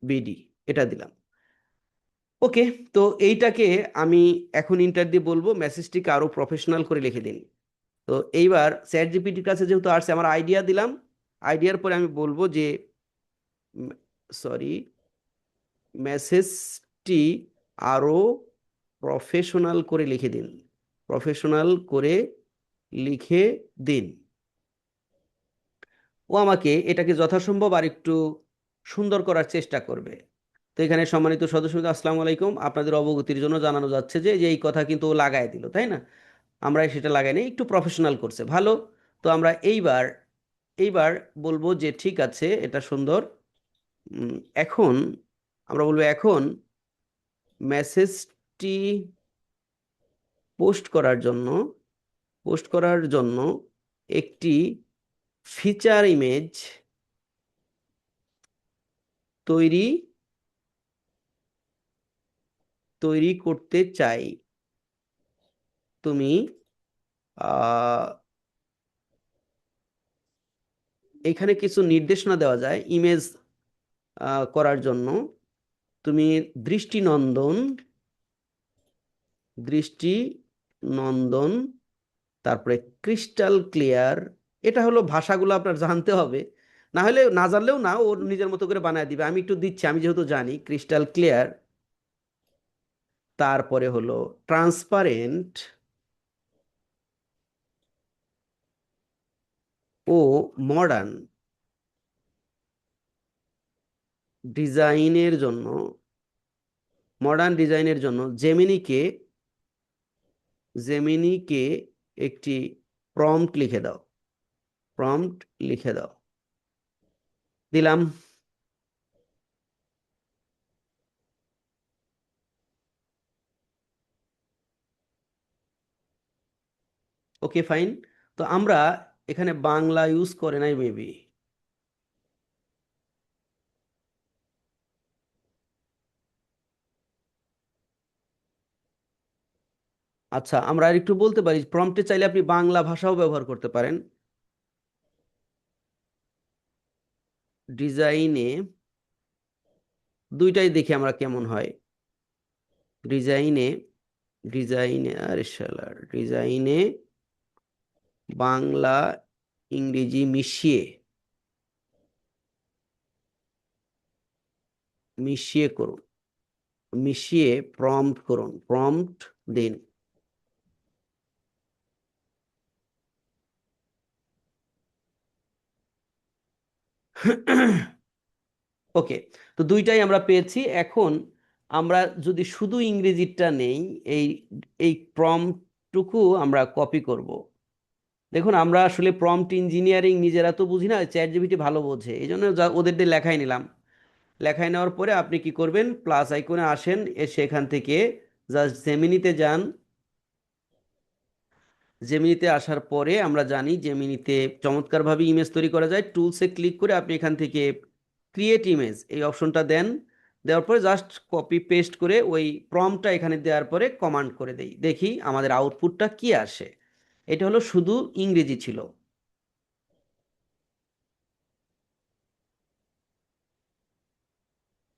বিডি, এটা দিলাম। ওকে, তো এইটাকে আমি এখন ইন্টার দিয়ে বলবো মেসেজটিকে আরো প্রফেশনাল করে লিখে দিন। তো এইবার চ্যাট জিপিটির কাছে যেহেতু আসছে, আমার আইডিয়া দিলাম, আইডিয়ার পরে আমি বলবো যে সরি, মেসেজটি আরো প্রফেশনাল করে লিখে দিন, প্রফেশনাল করে লিখে দিন। ও আমাকে এটাকে যথাসম্ভব আর একটু সুন্দর করার চেষ্টা করবে। তো এখানে সম্মানিত সদস্য, আসসালামু আলাইকুম, আপনাদের অবগতির জন্য জানানো যাচ্ছে যে যে এই কথা কিন্তু ও লাগায় দিল, তাই না? আমরা সেটা লাগাই নাই, একটু প্রফেশনাল করছে, ভালো। তো আমরা এইবার বলবো যে ঠিক আছে, এটা সুন্দর। এখন আমরা বলবো এখন মেসেজটি পোস্ট করার জন্য একটি ফিচার ইমেজ তৈরি তৈরি করতে চাই। তুমি আহ, এখানে কিছু নির্দেশনা দেওয়া যায় ইমেজ করার জন্য। তুমি দৃষ্টিনন্দন দৃষ্টিনন্দন তারপরে ক্রিস্টাল ক্লিয়ার, এটা হলো ভাষাগুলো আপনার জানতে হবে, না হলে না জানলেও না, ও নিজের মতো করে বানায় দিবে। আমি একটু দিচ্ছি, আমি যেহেতু জানি, ক্রিস্টাল ক্লিয়ার, তারপরে হলো ট্রান্সপারেন্ট ও মডার্ন ডিজাইনের জন্য জেমিনিকে জেমিনিকে একটি প্রম্পট লিখে দাও, প্রম্পট লিখে দাও। দিলাম। Okay fine. তো আমরা এখানে বাংলা ইউজ করে নাই মেবি। আচ্ছা, আমরা আর একটু বলতে পারি, প্রম্পটে চাইলে আপনি বাংলা ভাষাও ব্যবহার করতে পারেন। ডিজাইনে দুইটাই দেখি আমরা কেমন হয়। ডিজাইনে, ডিজাইনে আরে শালার, ডিজাইনে বাংলা ইংরেজি মিশিয়ে, মিশিয়ে করুন, মিশিয়ে প্রম্পট করুন, প্রম্পট দিন। ওকে, তো দুইটাই আমরা পেয়েছি। এখন আমরা যদি শুধু ইংরেজিটা নেই, এই এই প্রম্পটটুকু আমরা কপি করব। দেখুন, আমরা আসলে প্রম্পট ইঞ্জিনিয়ারিং নিজেরা তো বুঝি না, চ্যাট জিপিটি ভালো বোঝে, এই জন্য ওদের দিয়ে লেখাই নিলাম। লেখায় নেওয়ার পরে আপনি কি করবেন, প্লাস আইকনে আসেন, এসে এখান থেকে জাস্ট জেমিনিতে যান। জেমিনিতে আসার পরে আমরা জানি জেমিনিতে চমৎকারভাবে ইমেজ তৈরি করা যায়। টুলসে ক্লিক করে আপনি এখান থেকে ক্রিয়েট ইমেজ এই অপশনটা দেন। দেওয়ার পরে জাস্ট কপি পেস্ট করে ওই প্রম্পটটা এখানে দেওয়ার পরে কমান্ড করে দেই, দেখি আমাদের আউটপুটটা কি আসে। এটা হলো শুধু ইংরেজি ছিল।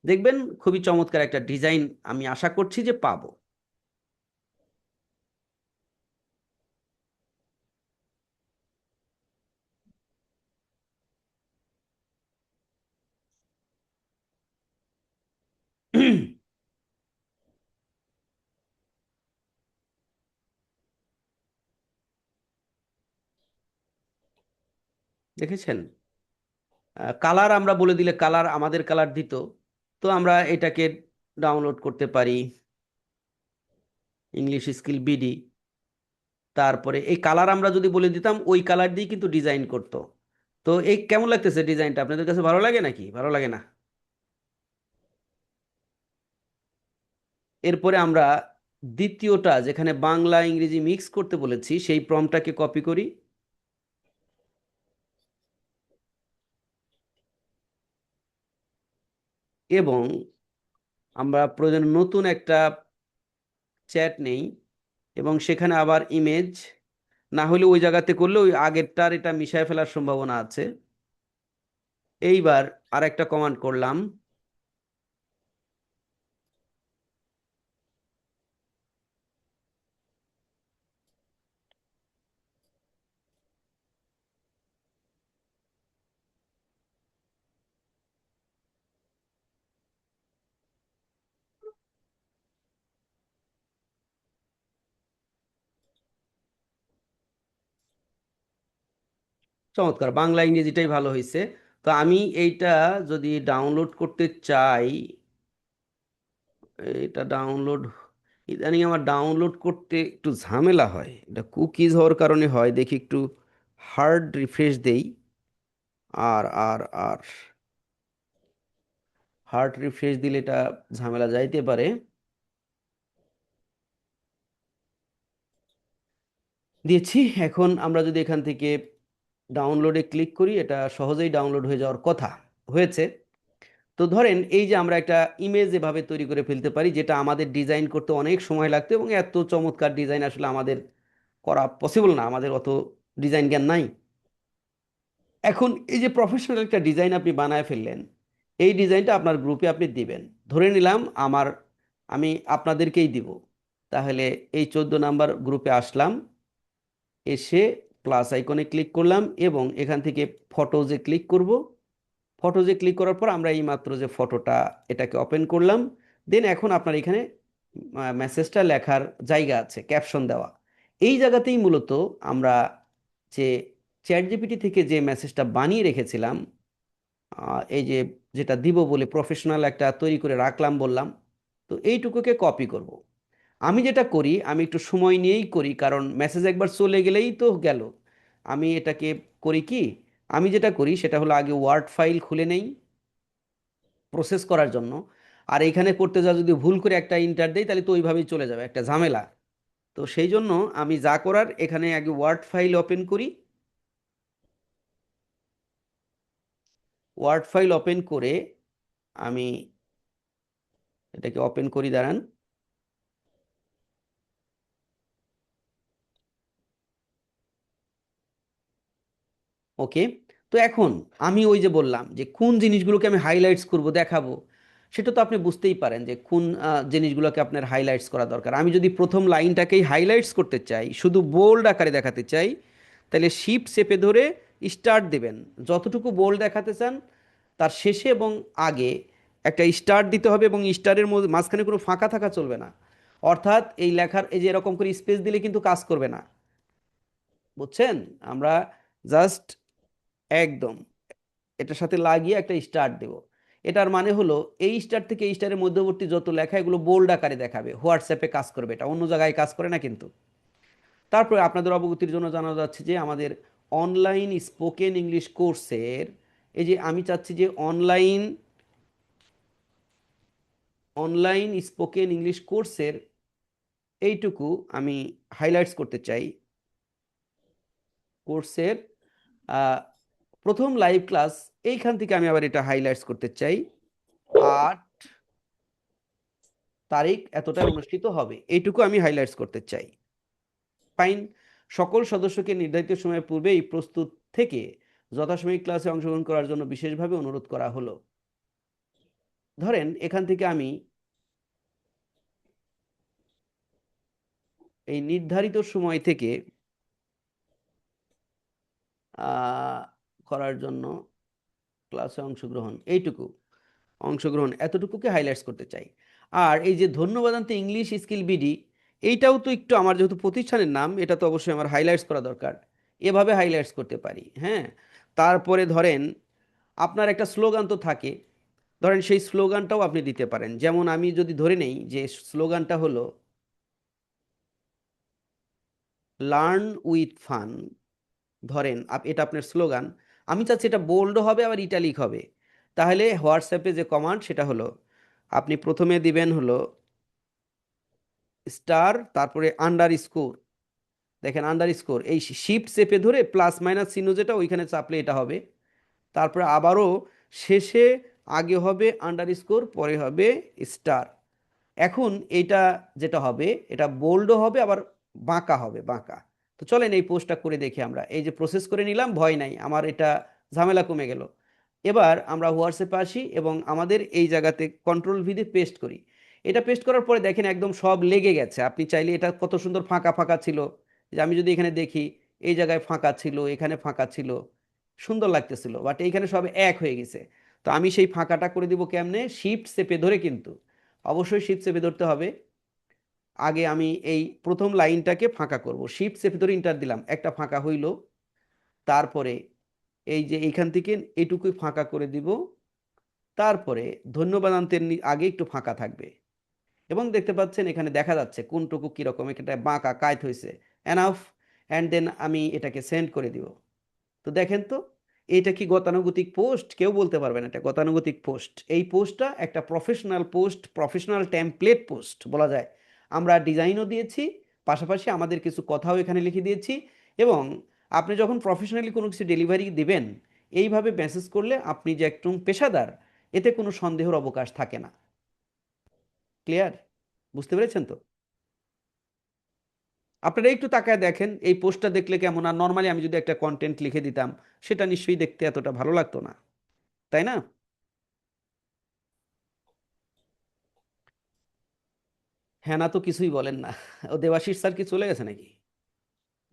দেখবেন খুবই চমৎকার একটা ডিজাইন আমি আশা করছি যে পাবো। দেখেছেন, কালার আমরা বলে দিলে কালার আমাদের কালার দিত। তো আমরা এটাকে ডাউনলোড করতে পারি, ইংলিশ স্কিল বিডি। তারপরে এই কালার আমরা যদি বলে দিতাম, ওই কালার দিয়ে কিন্তু ডিজাইন করতো। তো এই কেমন লাগতেছে ডিজাইনটা, আপনাদের কাছে ভালো লাগে নাকি, ভালো লাগে না? এরপরে আমরা দ্বিতীয়টা, যেখানে বাংলা ইংরেজি মিক্স করতে বলেছি, সেই প্রম্পটটাকে কপি করি এবং আমরা প্রয়োজনে নতুন একটা চ্যাট নেই এবং সেখানে আবার ইমেজ, না হলে ওই জায়গাতে করলে ওই আগেরটার এটা মিশায় ফেলার সম্ভাবনা আছে। এইবার আর একটা কমান্ড করলাম, চমৎকার, বাংলা ইংরেজিটাই ভালো হয়েছে। তো আমি এইটা যদি ডাউনলোড করতে চাই, এটা ডাউনলোড, ইদানিং আমার ডাউনলোড করতে একটু ঝামেলা হয়, এটা কুকিজ হওয়ার কারণে হয়। দেখি একটু হার্ড রিফ্রেশ দেই। আর আর আর হার্ড রিফ্রেশ দিলে এটা ঝামেলা যাইতে পারে। দিয়েছি। এখন আমরা যদি এখান থেকে ডাউনলোডে ক্লিক করি, এটা সহজেই ডাউনলোড হয়ে যাওয়ার কথা, হয়েছে। তো ধরেন এই যে আমরা একটা ইমেজ এভাবে তৈরি করে ফেলতে পারি, যেটা আমাদের ডিজাইন করতে অনেক সময় লাগতো এবং এত চমৎকার ডিজাইন আসলে আমাদের করা পসিবল না, আমাদের অত ডিজাইন জ্ঞান নাই। এখন এই যে প্রফেশনাল একটা ডিজাইন আপনি বানায় ফেললেন, এই ডিজাইনটা আপনার গ্রুপে আপনি দিবেন। ধরে নিলাম আমি আপনাদেরকেই দিব। তাহলে এই 14 নাম্বার গ্রুপে আসলাম, এসে প্লাস আইকনে ক্লিক করলাম এবং এখান থেকে ফটোজে ক্লিক করব। ফটোজে ক্লিক করার পর আমরা এই মাত্র যে ফটোটা, এটাকে ওপেন করলাম। দেন এখন আপনার এখানে মেসেজটা লেখার জায়গা আছে, ক্যাপশন দেওয়া। এই জায়গাতেই মূলত আমরা যে চ্যাট জিপিটি থেকে যে মেসেজটা বানিয়ে রেখেছিলাম, এই যে যেটা দিব বলে প্রফেশনাল একটা তৈরি করে রাখলাম বললাম, তো এইটুকুকে কপি করব। আমি যেটা করি, আমি একটু সময় নিয়েই করি, কারণ মেসেজ একবার চলে গেলেই তো গেল। আমি এটাকে করি কি, আমি যেটা করি সেটা হলো আগে ওয়ার্ড ফাইল খুলে নেই প্রসেস করার জন্য। আর এখানে করতে যা যদি ভুল করে একটা ইন্টার দেই তাহলে তো ওইভাবেই চলে যাবে, একটা ঝামেলা। তো সেই জন্য আমি যা করার এখানে আগে ওয়ার্ড ফাইল ওপেন করি। ওয়ার্ড ফাইল ওপেন করে আমি এটাকে ওপেন করি, দাঁড়ান। ওকে। তো এখন আমি ওই যে বললাম যে কোন জিনিসগুলোকে আমি হাইলাইটস করব, দেখাবো, সেটা তো আপনি বুঝতেই পারেন যে কোন জিনিসগুলোকে আপনার হাইলাইটস করা দরকার। আমি যদি প্রথম লাইনটাকেই হাইলাইটস করতে চাই, শুধু বোল্ড আকারে দেখাতে চাই, তাহলে শিফট চেপে ধরে স্টার্ট দেবেন। যতটুকু বোল্ড দেখাতে চান তার শেষে এবং আগে একটা স্টার্ট দিতে হবে, এবং স্টারের মধ্যে মাঝখানে কোনো ফাঁকা থাকা চলবে না। অর্থাৎ এই লেখার এই যে এরকম করে স্পেস দিলে কিন্তু কাজ করবে না, বুঝছেন? আমরা জাস্ট একদম এটার সাথে লাগিয়ে একটা স্টার দেব। এটার মানে হলো এই স্টার থেকে এই স্টারের মধ্যবর্তী যত লেখা এগুলো বোল্ড আকারে দেখাবে, হোয়াটসঅ্যাপে কাজ করবে, এটা অন্য জায়গায় কাজ করে না কিন্তু। তারপরে আপনাদের অবগতির জন্য জানা যাচ্ছে যে আমাদের অনলাইন স্পোকেন ইংলিশ কোর্সের এই যে আমি চাচ্ছি যে অনলাইন অনলাইন স্পোকেন ইংলিশ কোর্সের এইটুকু আমি হাইলাইটস করতে চাই। কোর্সের আহ, প্রথম লাইভ ক্লাস, এইখান থেকে আমি আবার এটা হাইলাইটস করতে চাই। 8 তারিখ এতটায় অনুষ্ঠিত হবে, এইটুকু আমি হাইলাইটস করতে চাই। ফাইন। সকল সদস্যকে নির্ধারিত সময়ের পূর্বেই প্রস্তুত থেকে যথাসময়ে ক্লাসে অংশগ্রহণ করার জন্য বিশেষভাবে অনুরোধ করা হলো। ধরেন এখান থেকে আমি এই নির্ধারিত সময় থেকে আহ, করার জন্য ক্লাসে অংশগ্রহণ এতটুকুকে হাইলাইটস করতে চাই। আর এই যে ধন্যবাদ আনতে ইংলিশ স্কিল বিডি, এইটাও তো একটু আমার যেহেতু প্রতিষ্ঠানের নাম, এটা তো অবশ্যই আমার হাইলাইটস করা দরকার। এভাবে হাইলাইটস করতে পারি, হ্যাঁ। তারপরে ধরেন আপনার একটা স্লোগান তো থাকে, ধরেন সেই স্লোগানটাও আপনি দিতে পারেন। যেমন আমি যদি ধরে নেই যে স্লোগানটা হলো লার্ন উইথ ফান, ধরেন এটা আপনার স্লোগান। আমি চাচ্ছি এটা বোল্ড হবে আবার ইটালিক হবে। তাহলে হোয়াটসঅ্যাপে যে কমান্ড সেটা হলো আপনি প্রথমে দিবেন হলো স্টার, তারপরে আন্ডার স্কোর, দেখেন আন্ডার স্কোর, এই শিফট চেপে ধরে প্লাস মাইনাস চিহ্ন যেটা ওইখানে চাপলে এটা হবে। তারপরে আবারও শেষে আগে হবে আন্ডার স্কোর, পরে হবে স্টার। এখন এইটা যেটা হবে এটা বোল্ডও হবে আবার বাঁকা হবে, বাঁকা। তো চলেন এই পোস্টটা করে দেখি আমরা। এই যে প্রসেস করে নিলাম, ভয় নাই, আমার এটা ঝামেলা কমে গেল। এবার আমরা হোয়াটসঅ্যাপে আসি এবং আমাদের এই জায়গাতে কন্ট্রোল ভি দিয়ে পেস্ট করি। এটা পেস্ট করার পরে দেখেন একদম সব লেগে গেছে। আপনি চাইলে এটা কত সুন্দর ফাঁকা ফাঁকা ছিল, যে আমি যদি এখানে দেখি এই জায়গায় ফাঁকা ছিল, এখানে ফাঁকা ছিল, সুন্দর লাগতেছিল, বাট এইখানে সব এক হয়ে গেছে। তো আমি সেই ফাঁকাটা করে দিব কেমনে, শিফট চেপে ধরে, কিন্তু অবশ্যই শিফট চেপে ধরতে হবে। আগে আমি এই প্রথম লাইনটাকে ফাঁকা করব, শিফট চেপে ধরে ইন্টার দিলাম, একটা ফাঁকা হইল। তারপরে এই যে এইখান থেকে এটুকুই ফাঁকা করে দিব। তারপরে ধন্যবাদ আনতে আগে একটু ফাঁকা থাকবে, এবং দেখতে পাচ্ছেন এখানে দেখা যাচ্ছে কোনটুকু কিরকম, এটা বাঁকা কায়ত হয়েছে, এনাফ। অ্যান্ড দেন আমি এটাকে সেন্ড করে দিব। তো দেখেন তো, এটা কি গতানুগতিক পোস্ট? কেউ বলতে পারবে না এটা গতানুগতিক পোস্ট। এই পোস্টটা একটা professional post, professional template post বলা যায়। আমরা ডিজাইনও দিয়েছি, পাশাপাশি আমাদের কিছু কথাও এখানে লিখে দিয়েছি। এবং আপনি যখন প্রফেশনালি কোনো কিছু ডেলিভারি দিবেন, এইভাবে মেসেজ করলে আপনি যে একদম পেশাদার, এতে কোনো সন্দেহের অবকাশ থাকে না। ক্লিয়ার? বুঝতে পেরেছেন তো? আপনারা একটু তাকায় দেখেন এই পোস্টটা দেখলে কেমন। আর নর্মালি আমি যদি একটা কন্টেন্ট লিখে দিতাম, সেটা নিশ্চয়ই দেখতে এতটা ভালো লাগতো না, তাই না? হ্যাঁ না তো কিছুই বলেন না। ও দেবাশিস স্যার কি চলে গেছে নাকি?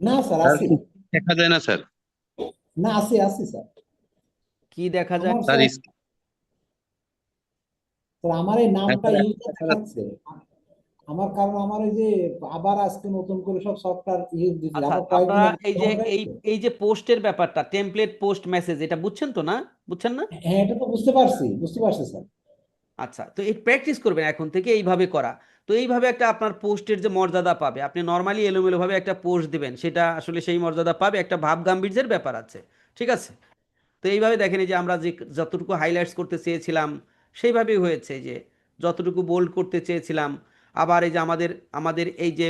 না স্যার স্যার আছি। দেখা যায় না স্যার। না আছি আছি স্যার। কি দেখা যায়? আমার স্যার স্যার স্যার আমার এই নামটা স্যার ইউজ দেখাচ্ছে। আমার কারণ আমার এই যে আবার আজকে নতুন করে সব সফটওয়্যার ইউজ দিতে আচ্ছা, আবার কয়েকদিন আপনারা আগে এই যে জমা এই দেয়নি। এই যে পোস্টের ব্যাপারটা, টেমপ্লেট পোস্ট মেসেজ, এটা বুঝছেন তো না? বুঝছেন না? হ্যাঁ এটা তো বুঝতে পারছি স্যার। আচ্ছা, তো এই প্র্যাকটিস করবেন এখন থেকে এইভাবে করা। তো এইভাবে একটা আপনার পোস্টের যে মর্যাদা পাবে, আপনি নর্মালি এলোমেলো ভাবে একটা পোস্ট দিবেন, সেটা আসলে সেই মর্যাদা পাবে, একটা ভাব গাম্ভীর্যের ব্যাপার আছে। ঠিক আছে? তো এইভাবে দেখেন এই যে আমরা যে যতটুকু হাইলাইটস করতে চেয়েছিলাম সেইভাবেই হয়েছে, যে যতটুকু বোল্ড করতে চেয়েছিলাম, আবার এই যে আমাদের আমাদের এই যে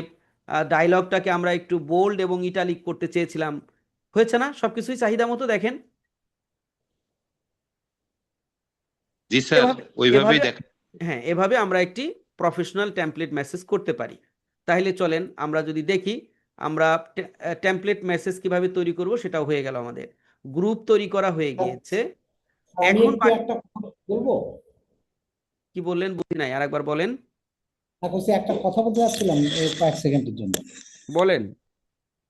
ডায়লগটাকে আমরা একটু বোল্ড এবং ইটালিক করতে চেয়েছিলাম, হয়েছে না সবকিছুই চাহিদা মতো দেখেন। জি স্যার, এভাবে ওইভাবেই এভাবে দেখ। হ্যাঁ, এভাবে আমরা একটি প্রফেশনাল টেমপ্লেট মেসেজ করতে পারি। তাহলে চলেন আমরা যদি দেখি আমরা টেমপ্লেট মেসেজ কিভাবে তৈরি করব, সেটাও হয়ে গেল আমাদের। গ্রুপ তৈরি করা হয়ে গিয়েছে। আমি এখন একটু একটা কথা বলবো। কি বললেন বুঝি নাই, আরেকবার বলেন। এখন একটা কথা বলতে যাচ্ছিলাম এই কয়েক সেকেন্ডের জন্য। বলেন।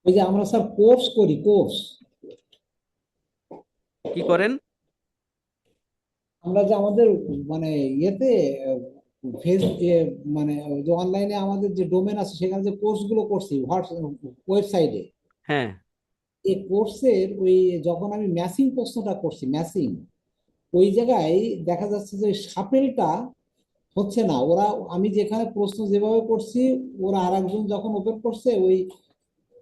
ওই যে আমরা স্যার কোর্স করি, কোর্স। কি করেন? আমরা যে আমাদের মানে ইয়েতে ফেস মানে ওই যে অনলাইনে আমাদের যে ডোমেন আছে সেখানে যে কোর্স গুলো করছি ওয়েবসাইটে, হ্যাঁ, এই কোর্সের ওই যখন আমি ম্যাচিং প্রশ্নটা করছি, ম্যাচিং, ওই জায়গায় দেখা যাচ্ছে যে সাপেলটা হচ্ছে না। ওরা, আমি যেখানে প্রশ্ন যেভাবে করছি, ওরা আরেকজন যখন ওপেন করছে ওই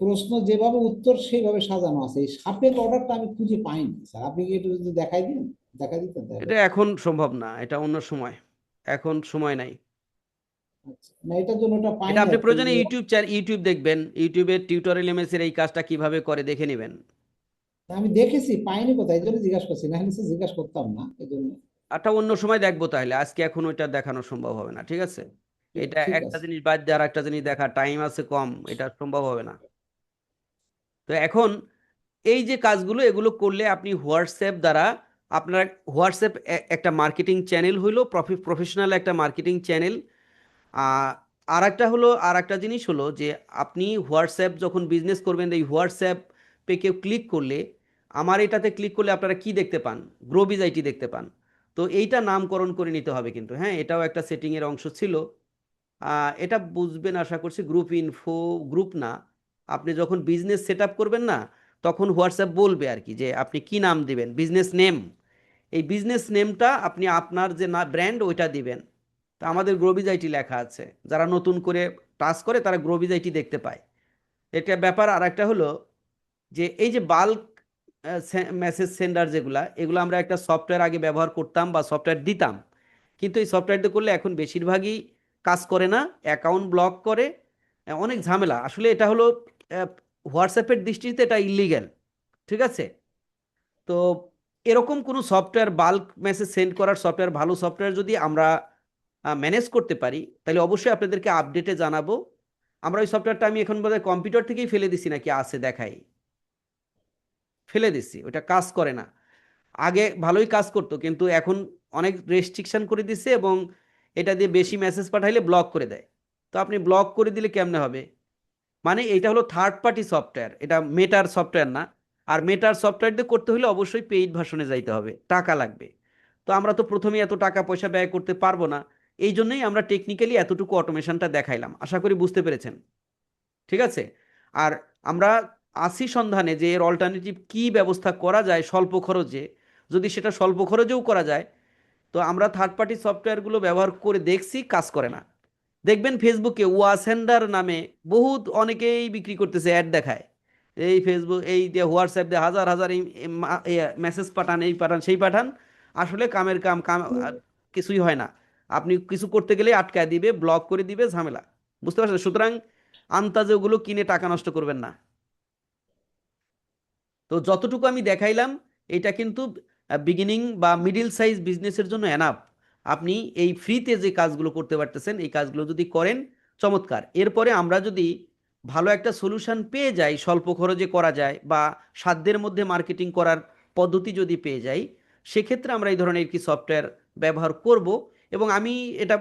প্রশ্ন যেভাবে উত্তর সেইভাবে সাজানো আছে, এই সাপের অর্ডারটা আমি খুঁজে পাইনি স্যার। আপনি কি একটু যদি দেখাই দিন, দেখাই দিতেন তাহলে। এটা এখন সম্ভব না, এটা অন্য সময়, এখন সময় নাই। আচ্ছা, না এটার জন্য ওটা এটা পাইনি আপনি অ্যাকচুয়ালি। প্রয়োজনে ইউটিউব দেখবেন, ইউটিউবে টিউটোরিয়াল এমএস এর এই কাজটা কিভাবে করে দেখে নেবেন। আমি দেখেছি, পাইনি কোথায়, এই জন্য জিজ্ঞাসা করছি, না হলে জিজ্ঞাসা করতাম না এই জন্য। একটা অন্য সময় দেখবো তাহলে, আজকে এখন ওইটা দেখানো সম্ভব হবে না। ঠিক আছে? এটা ঠিক একটা আছে। জিনিস বাদ দিয়ে আর একটা জিনিস দেখা, টাইম আছে কম, এটা সম্ভব হবে না। তো এখন এই যে কাজগুলো এগুলো করলে আপনি হোয়াটসঅ্যাপ দ্বারা আপনার, হোয়াটসঅ্যাপ একটা মার্কেটিং চ্যানেল হইলো, প্রফেশনাল একটা মার্কেটিং চ্যানেল। আর একটা হলো, আর একটা জিনিস হলো যে আপনি হোয়াটসঅ্যাপ যখন বিজনেস করবেন, এই হোয়াটসঅ্যাপ পে কেউ ক্লিক করলে, আমার এটাতে ক্লিক করলে আপনারা কি দেখতে পান? গ্রোবিজ আইটি দেখতে পান। তো এইটা নামকরণ করে নিতে হবে কিন্তু, হ্যাঁ, এটাও একটা সেটিংয়ের অংশ ছিল। এটা বুঝবেন আশা করছি। গ্রুপ ইনফো গ্রুপ না, আপনি যখন বিজনেস সেট আপ করবেন না, তখন হোয়াটসঅ্যাপ বলবে আর কি যে আপনি কি নাম দিবেন, বিজনেস নেম। এই বিজনেস নেমটা আপনি আপনার যে না ব্র্যান্ড ওইটা দিবেন। তা আমাদের গ্রোবিজ আইটি লেখা আছে, যারা নতুন করে টাচ করে তারা গ্রোবিজ আইটি দেখতে পায়। এটা ব্যাপার। আর একটা হলো যে এই যে বাল্ক মেসেজ সেন্ডার যেগুলা, এগুলো আমরা একটা সফটওয়্যার আগে ব্যবহার করতাম বা সফটওয়্যার দিতাম, কিন্তু এই সফটওয়্যার দিয়ে করলে এখন বেশিরভাগই কাজ করে না, অ্যাকাউন্ট ব্লক করে, অনেক ঝামেলা। আসলে এটা হলো হোয়াটসঅ্যাপের দৃষ্টিতে এটা ইলিগ্যাল। ঠিক আছে? তো এরকম কোনো সফটওয়্যার, বাল্ক মেসেজ সেন্ড করার সফটওয়্যার, ভালো সফটওয়্যার যদি আমরা ম্যানেজ করতে পারি, তাহলে অবশ্যই আপনাদেরকে আপডেটে জানাবো। আমরা ওই সফটওয়্যারটা, আমি এখন বোধহয় কম্পিউটার থেকেই ফেলে দিছি নাকি আছে দেখাই, ফেলে দিছি, ওটা কাজ করে না। আগে ভালোই কাজ করতো, কিন্তু এখন অনেক রেস্ট্রিকশন করে দিচ্ছে, এবং এটা দিয়ে বেশি মেসেজ পাঠাইলে ব্লক করে দেয়। তো আপনি ব্লক করে দিলে কেমনে হবে? মানে এটা হলো থার্ড পার্টি সফটওয়্যার, এটা মেটার সফটওয়্যার না। আর মেটার সফটওয়্যার দিয়ে করতে হলে অবশ্যই পেইড ভার্সনে যাইতে হবে, টাকা লাগবে। তো আমরা তো প্রথমে এত টাকা পয়সা ব্যয় করতে পারবো না। এই জন্যই আমরা টেকনিক্যালি এতটুকু অটোমেশনটা দেখাইলাম, আশা করি বুঝতে পেরেছেন। ঠিক আছে? আর আমরা আসি সন্ধানে যে এর অল্টারনেটিভ কি ব্যবস্থা করা যায় স্বল্প খরচে। যদি সেটা স্বল্প খরচেও করা যায়, তো আমরা থার্ড পার্টি সফটওয়্যারগুলো ব্যবহার করে দেখছি, কাজ করে না। দেখবেন ফেসবুকে ওয়াসেন্ডার নামে বহুত অনেকেই বিক্রি করতেছে, অ্যাড দেখায়। এই ফেসবুক, এই যে হোয়াটসঅ্যাপ দিয়ে হাজার হাজার মেসেজ পাঠান, এই পাঠান সেই পাঠান, আসলে কামের কাম কাম কিছুই হয় না। আপনি কিছু করতে গেলে আটকায় দিবে, ব্লক করে দিবে, ঝামেলা। বুঝতে পারছেন? সুতরাং আন্তাজে ওগুলো কিনে টাকা নষ্ট করবেন না। তো যতটুকু আমি দেখাইলাম, এটা কিন্তু বিগিনিং বা মিডিল সাইজ বিজনেসের জন্য এনাফ। আপনি এই ফ্রিতে যে কাজগুলো করতে পারতেছেন, এই কাজগুলো যদি করেন, চমৎকার। এরপরে আমরা যদি ভালো একটা সলিউশন পেয়ে যাই, স্বল্প খরচে করা যায় বা সাধ্যের মধ্যে মার্কেটিং করার পদ্ধতি যদি পেয়ে যাই, সেক্ষেত্রে আমরা এই ধরনের কি সফটওয়্যার ব্যবহার করব। এবং আমি এটা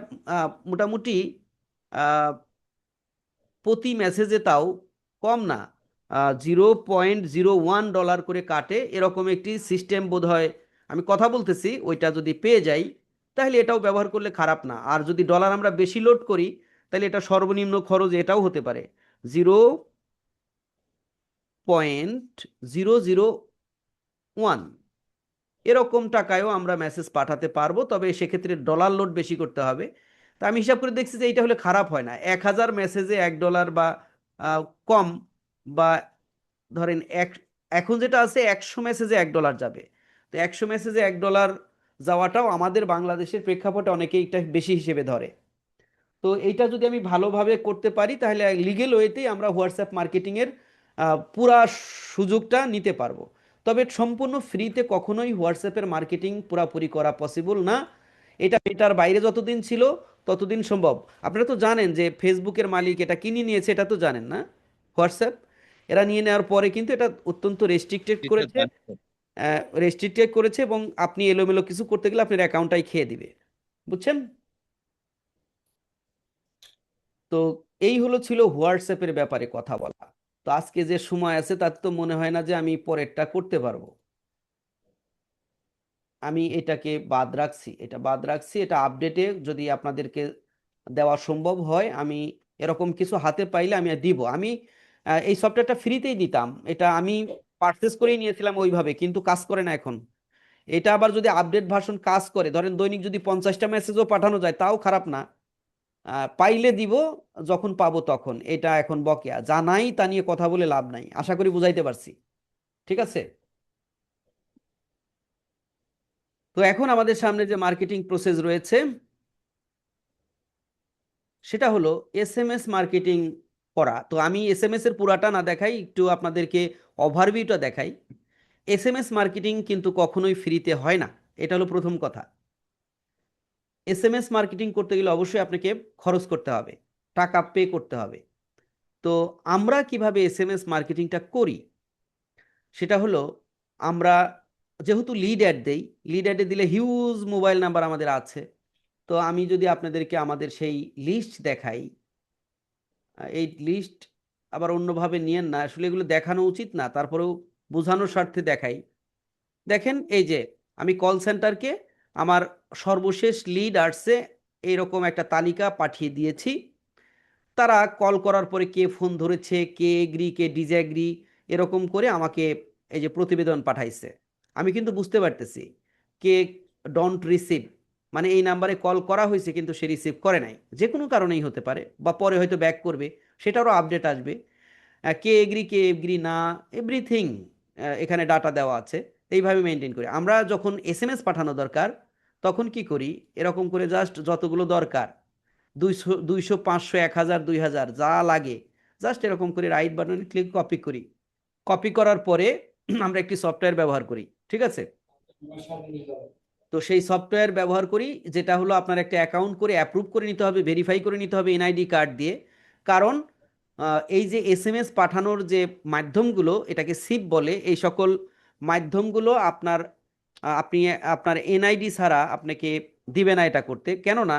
মোটামুটি আহ, প্রতি মেসেজে তাও কম না, $0.01 করে কাটে, এরকম একটি সিস্টেম বোধ হয়। আমি কথা বলতেছি, ওইটা যদি পেয়ে যাই তাহলে এটাও ব্যবহার করলে খারাপ না। আর যদি ডলার আমরা বেশি লোড করি, তাহলে এটা সর্বনিম্ন খরচ এটাও হতে পারে, 0.001 এরকম টাকায়ও আমরা মেসেজ পাঠাতে পারবো। তবে সেক্ষেত্রে ডলার লোড বেশি করতে হবে। তা আমি হিসাব করে দেখছি যে এইটা হলে খারাপ হয় না, 1000 মেসেজে $1 বা কম, বা ধরেন এখন যেটা আছে 100 মেসেজে $1 যাবে। তো 100 মেসেজে $1 যাওয়াটাও আমাদের বাংলাদেশের প্রেক্ষাপটে অনেকেই এটা বেশি হিসেবে ধরে। তো এইটা যদি আমি ভালোভাবে করতে পারি তাহলে লিগেল ওয়েতেই আমরা হোয়াটসঅ্যাপ মার্কেটিং এর পুরা সুযোগটা নিতে পারবো। তবে সম্পূর্ণ ফ্রিতে কখনোই হোয়াটসঅ্যাপের মার্কেটিং পুরাপুরি করা পসিবল না। এটার বাইরে যতদিন ছিল ততদিন সম্ভব। আপনারা তো জানেন যে ফেসবুকের মালিক এটা কিনে নিয়েছে, এটা তো জানেন না? হোয়াটসঅ্যাপ এরা নিয়ে নেওয়ার পরে কিন্তু এটা অত্যন্ত রেস্ট্রিক্টেড এটা করেছে, জানি। এবং আপনি এলোমেলো কিছু করতে গেলে আপনার অ্যাকাউন্টটাই খেয়ে দিবে। বুঝছেন? তো এই ছিল হোয়াটসঅ্যাপের ব্যাপারে কথা বলা। তো আজকে যে সময় আছে তাতে তো মনে হয় না যে আমি পরেরটা করতে পারবো। আমি এটাকে বাদ রাখছি, এটা বাদ রাখছি। এটা আপডেটে যদি আপনাদেরকে দেওয়া সম্ভব হয়, আমি এরকম কিছু হাতে পাইলে আমি দিব। আমি এই সফটওয়্যারটা ফ্রিতেই দিতাম, এটা আমি পারচেস করেই নিয়েছিলাম ওইভাবে, কিন্তু কাজ করে না এখন। এটা আবার যদি আপডেট ভার্সন কাজ করে, ধরেন দৈনিক যদি 50টা মেসেজও পাঠানো যায় তাও খারাপ না। পাইলে দিব, যখন পাবো তখন। এটা এখন বকেয়া, যা নাই তা নিয়ে কথা বলে লাভ নাই। আশা করি বুঝাইতে পারছি। ঠিক আছে? তো এখন আমাদের সামনে যে মার্কেটিং প্রসেস রয়েছে সেটা হলো এসএমএস মার্কেটিং করা। তো আমি এসএমএস এর পুরাটা না দেখাই, একটু আপনাদেরকে ওভারভিউটা দেখাই। এসএমএস মার্কেটিং কিন্তু কখনোই ফ্রিতে হয় না, এটা হলো প্রথম কথা। এসএমএস মার্কেটিং করতে গেলে অবশ্যই আপনাকে খরচ করতে হবে, টাকা পে করতে হবে। তো আমরা কিভাবে এসএমএস মার্কেটিংটা করি সেটা হলো, আমরা যেহেতু লিড অ্যাড দেই, লিড অ্যাডে দিলে হিউজ মোবাইল নাম্বার আমাদের আছে। তো আমি যদি আপনাদেরকে আমাদের সেই লিস্ট দেখাই, এই লিস্ট আবার অন্যভাবে নিয়েন না, আসলে এগুলো দেখানো উচিত না, তারপরেও বোঝানোর স্বার্থে দেখাই। দেখেন এই যে আমি কল সেন্টারকে আমার সর্বশেষ লিড আসছে এইরকম একটা তালিকা পাঠিয়ে দিয়েছি। তারা কল করার পরে কে ফোন ধরেছে, কে এগ্রি, কে ডিসএগ্রি, এরকম করে আমাকে এই যে প্রতিবেদন পাঠাইছে। আমি কিন্তু বুঝতে পারতেছি কে ডোন্ট রিসিভ, মানে এই নাম্বারে কল করা হয়েছে কিন্তু সে রিসিভ করে নাই, যে কোনো কারণেই হতে পারে, বা পরে হয়তো ব্যাক করবে, সেটারও আপডেট আসবে। কে এগ্রি, কে এগ্রি না, এভরিথিং এখানে ডাটা দেওয়া আছে। এইভাবে মেনটেন করি। আমরা যখন এসএমএস পাঠানো দরকার তখন কি করি, এরকম করে জাস্ট যতগুলো দরকার, 200, 200, 500, 1000, 2000 যা লাগে, জাস্ট এরকম করে রাইট বাটনে ক্লিক কপি করি। কপি করার পরে আমরা একটি সফটওয়্যার ব্যবহার করি। ঠিক আছে? তো সেই সফটওয়্যার ব্যবহার করি, যেটা হলো আপনার একটা অ্যাকাউন্ট করে অ্যাপ্রুভ করে নিতে হবে, ভেরিফাই করে নিতে হবে এনআইডি কার্ড দিয়ে। কারণ এই যে এসএমএস পাঠানোর যে মাধ্যমগুলো, এটাকে সিপ বলে, এই সকল মাধ্যমগুলো আপনি আপনার এনআইডি ছাড়া আপনাকে দিবে না এটা করতে। কেননা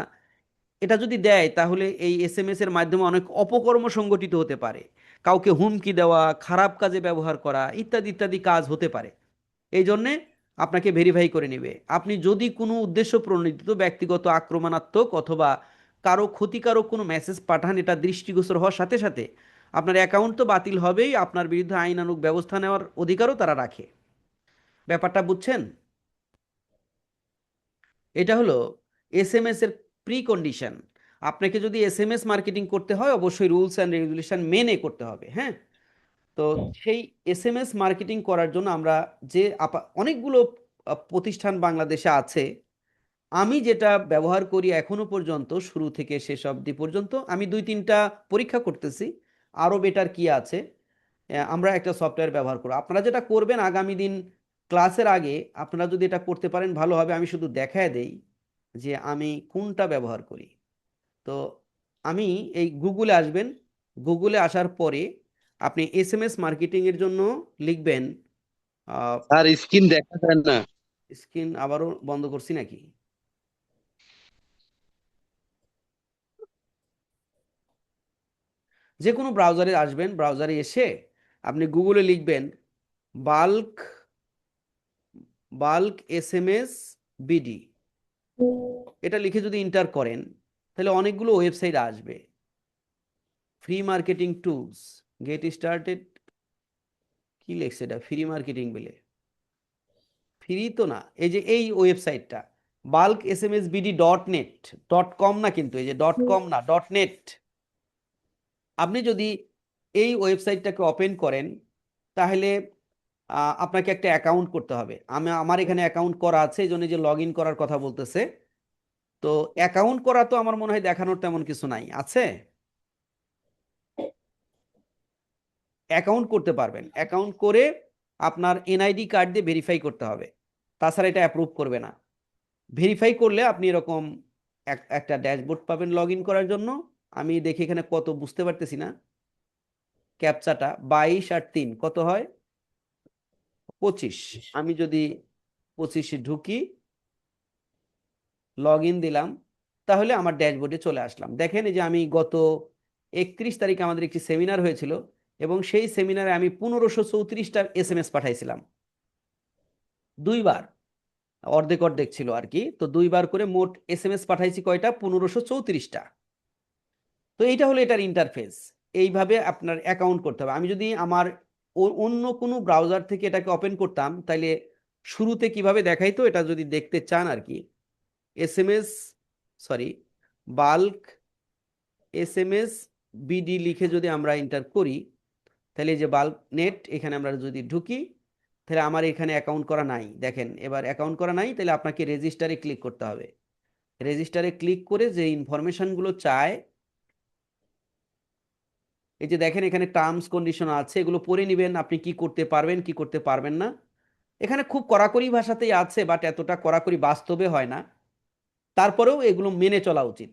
এটা যদি দেয় তাহলে এই এসএমএস এর মাধ্যমে অনেক অপকর্ম সংগঠিত হতে পারে, কাউকে হুমকি দেওয়া, খারাপ কাজে ব্যবহার করা, ইত্যাদি ইত্যাদি কাজ হতে পারে। এই জন্যে আপনাকে ভেরিফাই করে নেবে। আপনি যদি কোনো উদ্দেশ্য প্রণোদিত ব্যক্তিগত আক্রমণাত্মক অথবা কারো ক্ষতিকারক কোনো মেসেজ পাঠান, এটা দৃষ্টিগোচর হওয়ার সাথে সাথে আপনার অ্যাকাউন্ট তো বাতিল হবেই, আপনার বিরুদ্ধে আইনানুগ ব্যবস্থা নেওয়ার অধিকারও তারা রাখে। ব্যাপারটা বুঝছেন? এটা হলো এসএমএস এর প্রি কন্ডিশন। আপনাকে যদি এসএমএস মার্কেটিং করতে হয় অবশ্যই রুলস অ্যান্ড রেগুলেশন মেনে করতে হবে। হ্যাঁ? তো সেই এসএমএস মার্কেটিং করার জন্য আমরা যে অনেকগুলো প্রতিষ্ঠান বাংলাদেশে আছে। আমি যেটা ব্যবহার করি এখনো পর্যন্ত, শুরু থেকে শেষ অবধি পর্যন্ত আমি 2-3টা পরীক্ষা করতেছি, আরো বেটার কি আছে। আমরা একটা সফটওয়্যার ব্যবহার করব। আপনারা যেটা করবেন আগামী দিন ক্লাসের আগে, আপনারা যদি এটা করতে পারেন ভালো হবে। আমি শুধু দেখায় দেই যে আমি কোনটা ব্যবহার করি। তো আমি এই গুগলে আসবেন, গুগলে আসার পরে আপনি এসএমএস মার্কেটিং এর জন্য লিখবেন। আর স্ক্রিন দেখা যায় না। স্ক্রিন আবারও বন্ধ করছি নাকি? যে কোনো ব্রাউজারে আসবেন, ব্রাউজারে এসে আপনি গুগলে লিখবেন বাল্ক বাল্ক এসএমএস বিডি। এটা লিখে যদি এন্টার করেন তাহলে অনেকগুলো ওয়েবসাইট আসবে। Free marketing tools, get started, কি লেখছে এটা? ফ্রি মার্কেটিং বলে, ফ্রি তো না। এই যে এই ওয়েবসাইটটা, বাল্ক smsbd.net .com না, কিন্তু এই যে .com না, .net। আপনি যদি এই ওয়েবসাইটটাকে ওপেন করেন তাহলে আপনাকে একটা অ্যাকাউন্ট করতে হবে। আমার এখানে অ্যাকাউন্ট করা আছে, এই জন্য যে লগ ইন করার কথা বলতেছে। তো অ্যাকাউন্ট করা তো আমার মনে হয় দেখানোর তেমন কিছু নাই, আছে? অ্যাকাউন্ট করতে পারবেন, অ্যাকাউন্ট করে আপনার এনআইডি কার্ড দিয়ে ভেরিফাই করতে হবে, তাছাড়া এটা অ্যাপ্রুভ করবে না। ভেরিফাই করলে আপনি এরকম একটা ড্যাশবোর্ড পাবেন লগ ইন করার জন্য। আমি দেখি এখানে কত, বুঝতে পারতেছি না ক্যাপচাটা। 22 আর 3 কত হয়? 25। আমি যদি 25-এ ঢুকি, লগ ইন দিলাম, তাহলে আমার ড্যাশবোর্ডে চলে আসলাম। দেখেন এই যে আমি গত 31 তারিখে আমাদের একটি সেমিনার হয়েছিল এবং সেই সেমিনারে আমি 1534টা SMS পাঠাইছিলাম, দুইবার, অর্ধেক অর্ধেক ছিল আর কি। তো দুইবার করে মোট SMS পাঠাইছি কয়টা? 1534টা। তো এইটা হলো এটার ইন্টারফেস। এইভাবে আপনার অ্যাকাউন্ট করতে হবে। আমি যদি আমার অন্য কোনো ব্রাউজার থেকে এটাকে ওপেন করতাম তাহলে শুরুতে কিভাবে দেখাইতো, এটা যদি দেখতে চান আর কি, বাল্ক SMS বিডি লিখে যদি আমরা এন্টার করি, তাহলে এই যে বাল্ক নেট, এখানে আমরা যদি ঢুকি তাহলে আমার এখানে অ্যাকাউন্ট করা নাই। দেখেন এবার অ্যাকাউন্ট করা নাই, তাহলে আপনাকে রেজিস্টারে ক্লিক করতে হবে। রেজিস্টারে ক্লিক করে যে ইনফরমেশনগুলো চায়, এই যে দেখেন এখানে টার্মস কন্ডিশন আছে, এগুলো পড়ে নেবেন আপনি কি করতে পারবেন কি করতে পারবেন না। এখানে খুব কড়াকড়ি ভাষাতেই আছে, বাট এতটা কড়াকড়ি বাস্তবে হয় না, তারপরেও এগুলো মেনে চলা উচিত।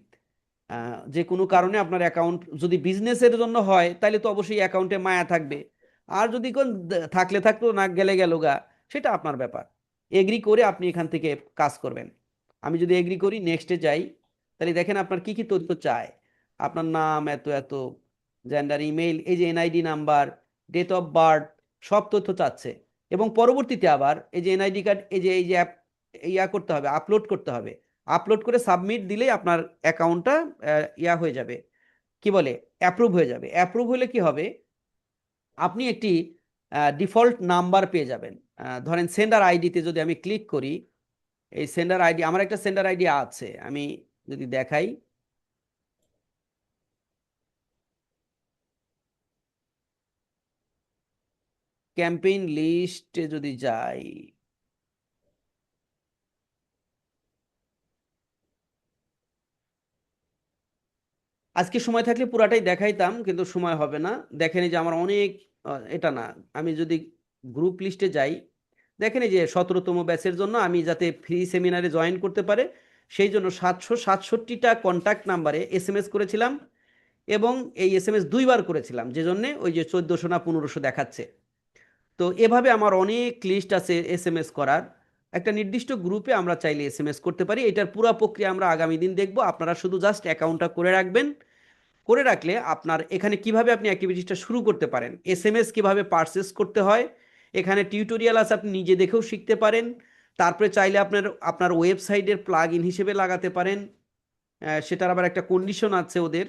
যে কোনো কারণে আপনার অ্যাকাউন্ট যদি বিজনেসের জন্য হয় তাহলে তো অবশ্যই অ্যাকাউন্টে মায়া থাকবে, আর যদি কোন থাকলে থাকলো, না গেলে গেল গা, সেটা আপনার ব্যাপার। এগ্রি করে আপনি এখান থেকে কাজ করবেন। আমি যদি এগ্রি করি, নেক্সটে যাই, তাহলে দেখেন আপনার কি কি তথ্য চায়। আপনার নাম, এত এত, জেন্ডার, ইমেইল, এই যে NID number, date of birth, সব তথ্য চাচ্ছে। এবং পরবর্তীতে আবার এই যে এনআইডি কার্ড, এই যে ইয়া করতে হবে, আপলোড করতে হবে। আপলোড করে সাবমিট দিলেই আপনার অ্যাকাউন্টটা ইয়া হয়ে যাবে, কি বলে, অ্যাপ্রুভ হয়ে যাবে। অ্যাপ্রুভ হলে কি হবে, আপনি একটি ডিফল্ট নাম্বার পেয়ে যাবেন। ধরেন সেন্ডার আইডিতে যদি আমি ক্লিক করি, এই সেন্ডার আইডি, আমার একটা সেন্ডার আইডি আছে, আমি যদি দেখাই, ক্যাম্পেইন লিস্টে যদি যাই, আজকে সময় থাকলে পুরাটাই দেখাইতাম, কিন্তু সময় হবে না। দেখেন এই যে আমার অনেক, এটা না, আমি যদি গ্রুপ লিস্টে যাই, দেখেন এই যে 17তম ব্যাচের জন্য আমি যাতে ফ্রি সেমিনারে জয়েন করতে পারে সেই জন্য 767টা কন্ট্যাক্ট নাম্বারে SMS করেছিলাম, এবং এই SMS দুইবার করেছিলাম, যে জন্যে ওই যে 1400 না 1500 দেখাচ্ছে। তো এভাবে আমার অনেক লিস্ট আছে SMS করার। একটা নির্দিষ্ট গ্রুপে আমরা চাইলে SMS করতে পারি। এটার পুরো প্রক্রিয়া আমরা আগামী দিন দেখব। আপনারা শুধু জাস্ট অ্যাকাউন্টটা করে রাখবেন। করে রাখলে আপনার এখানে কিভাবে আপনি অ্যাক্টিভিটিসটা শুরু করতে পারেন, SMS কিভাবে পারচেস করতে হয়, এখানে টিউটোরিয়াল আছে, আপনি নিজে দেখেও শিখতে পারেন। তারপরে চাইলে আপনার ওয়েবসাইটের প্লাগ ইন হিসেবে লাগাতে পারেন। সেটার আবার একটা কন্ডিশন আছে ওদের।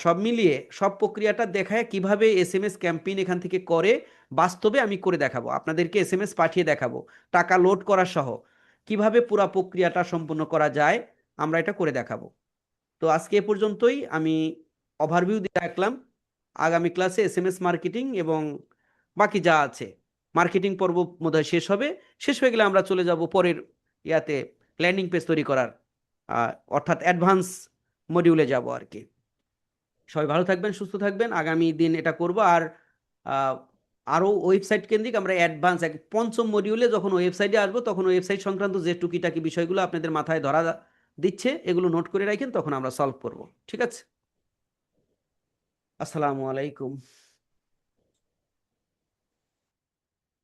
সব মিলিয়ে সব প্রক্রিয়াটা দেখায় কিভাবে SMS ক্যাম্পেইন এখান থেকে করে, বাস্তবে আমি করে দেখাবো আপনাদেরকে, SMS পাঠিয়ে দেখাবো টাকা লোড করা সহ কিভাবে পুরো প্রক্রিয়াটা সম্পূর্ণ করা যায়, আমরা এটা করে দেখাবো। তো আজকে এ পর্যন্তই, আমি ওভারভিউ দিয়ে রাখলাম। আগামী ক্লাসে SMS মার্কেটিং এবং বাকি যা আছে, মার্কেটিং পর্ব বোধহয় শেষ হবে। শেষ হয়ে গেলে আমরা চলে যাব পরের ইয়াতে, ল্যান্ডিং পেজ তৈরি করার, অর্থাৎ অ্যাডভান্স মডিউলে যাব আর কি। সবাই ভালো থাকবেন, সুস্থ থাকবেন। আগামী দিন এটা করব। আর আরও ওয়েবসাইট কেন্দ্রিক আমরা অ্যাডভান্স পঞ্চম মডিউলে যখন ওয়েবসাইটে আসবো, তখন ওয়েবসাইট সংক্রান্ত যে টুকিটাকি বিষয়গুলো আপনাদের মাথায় ধরা দিচ্ছে, এগুলো নোট করে রাখেন, তখন আমরা সলভ করব। ঠিক আছে? আসসালামু আলাইকুম।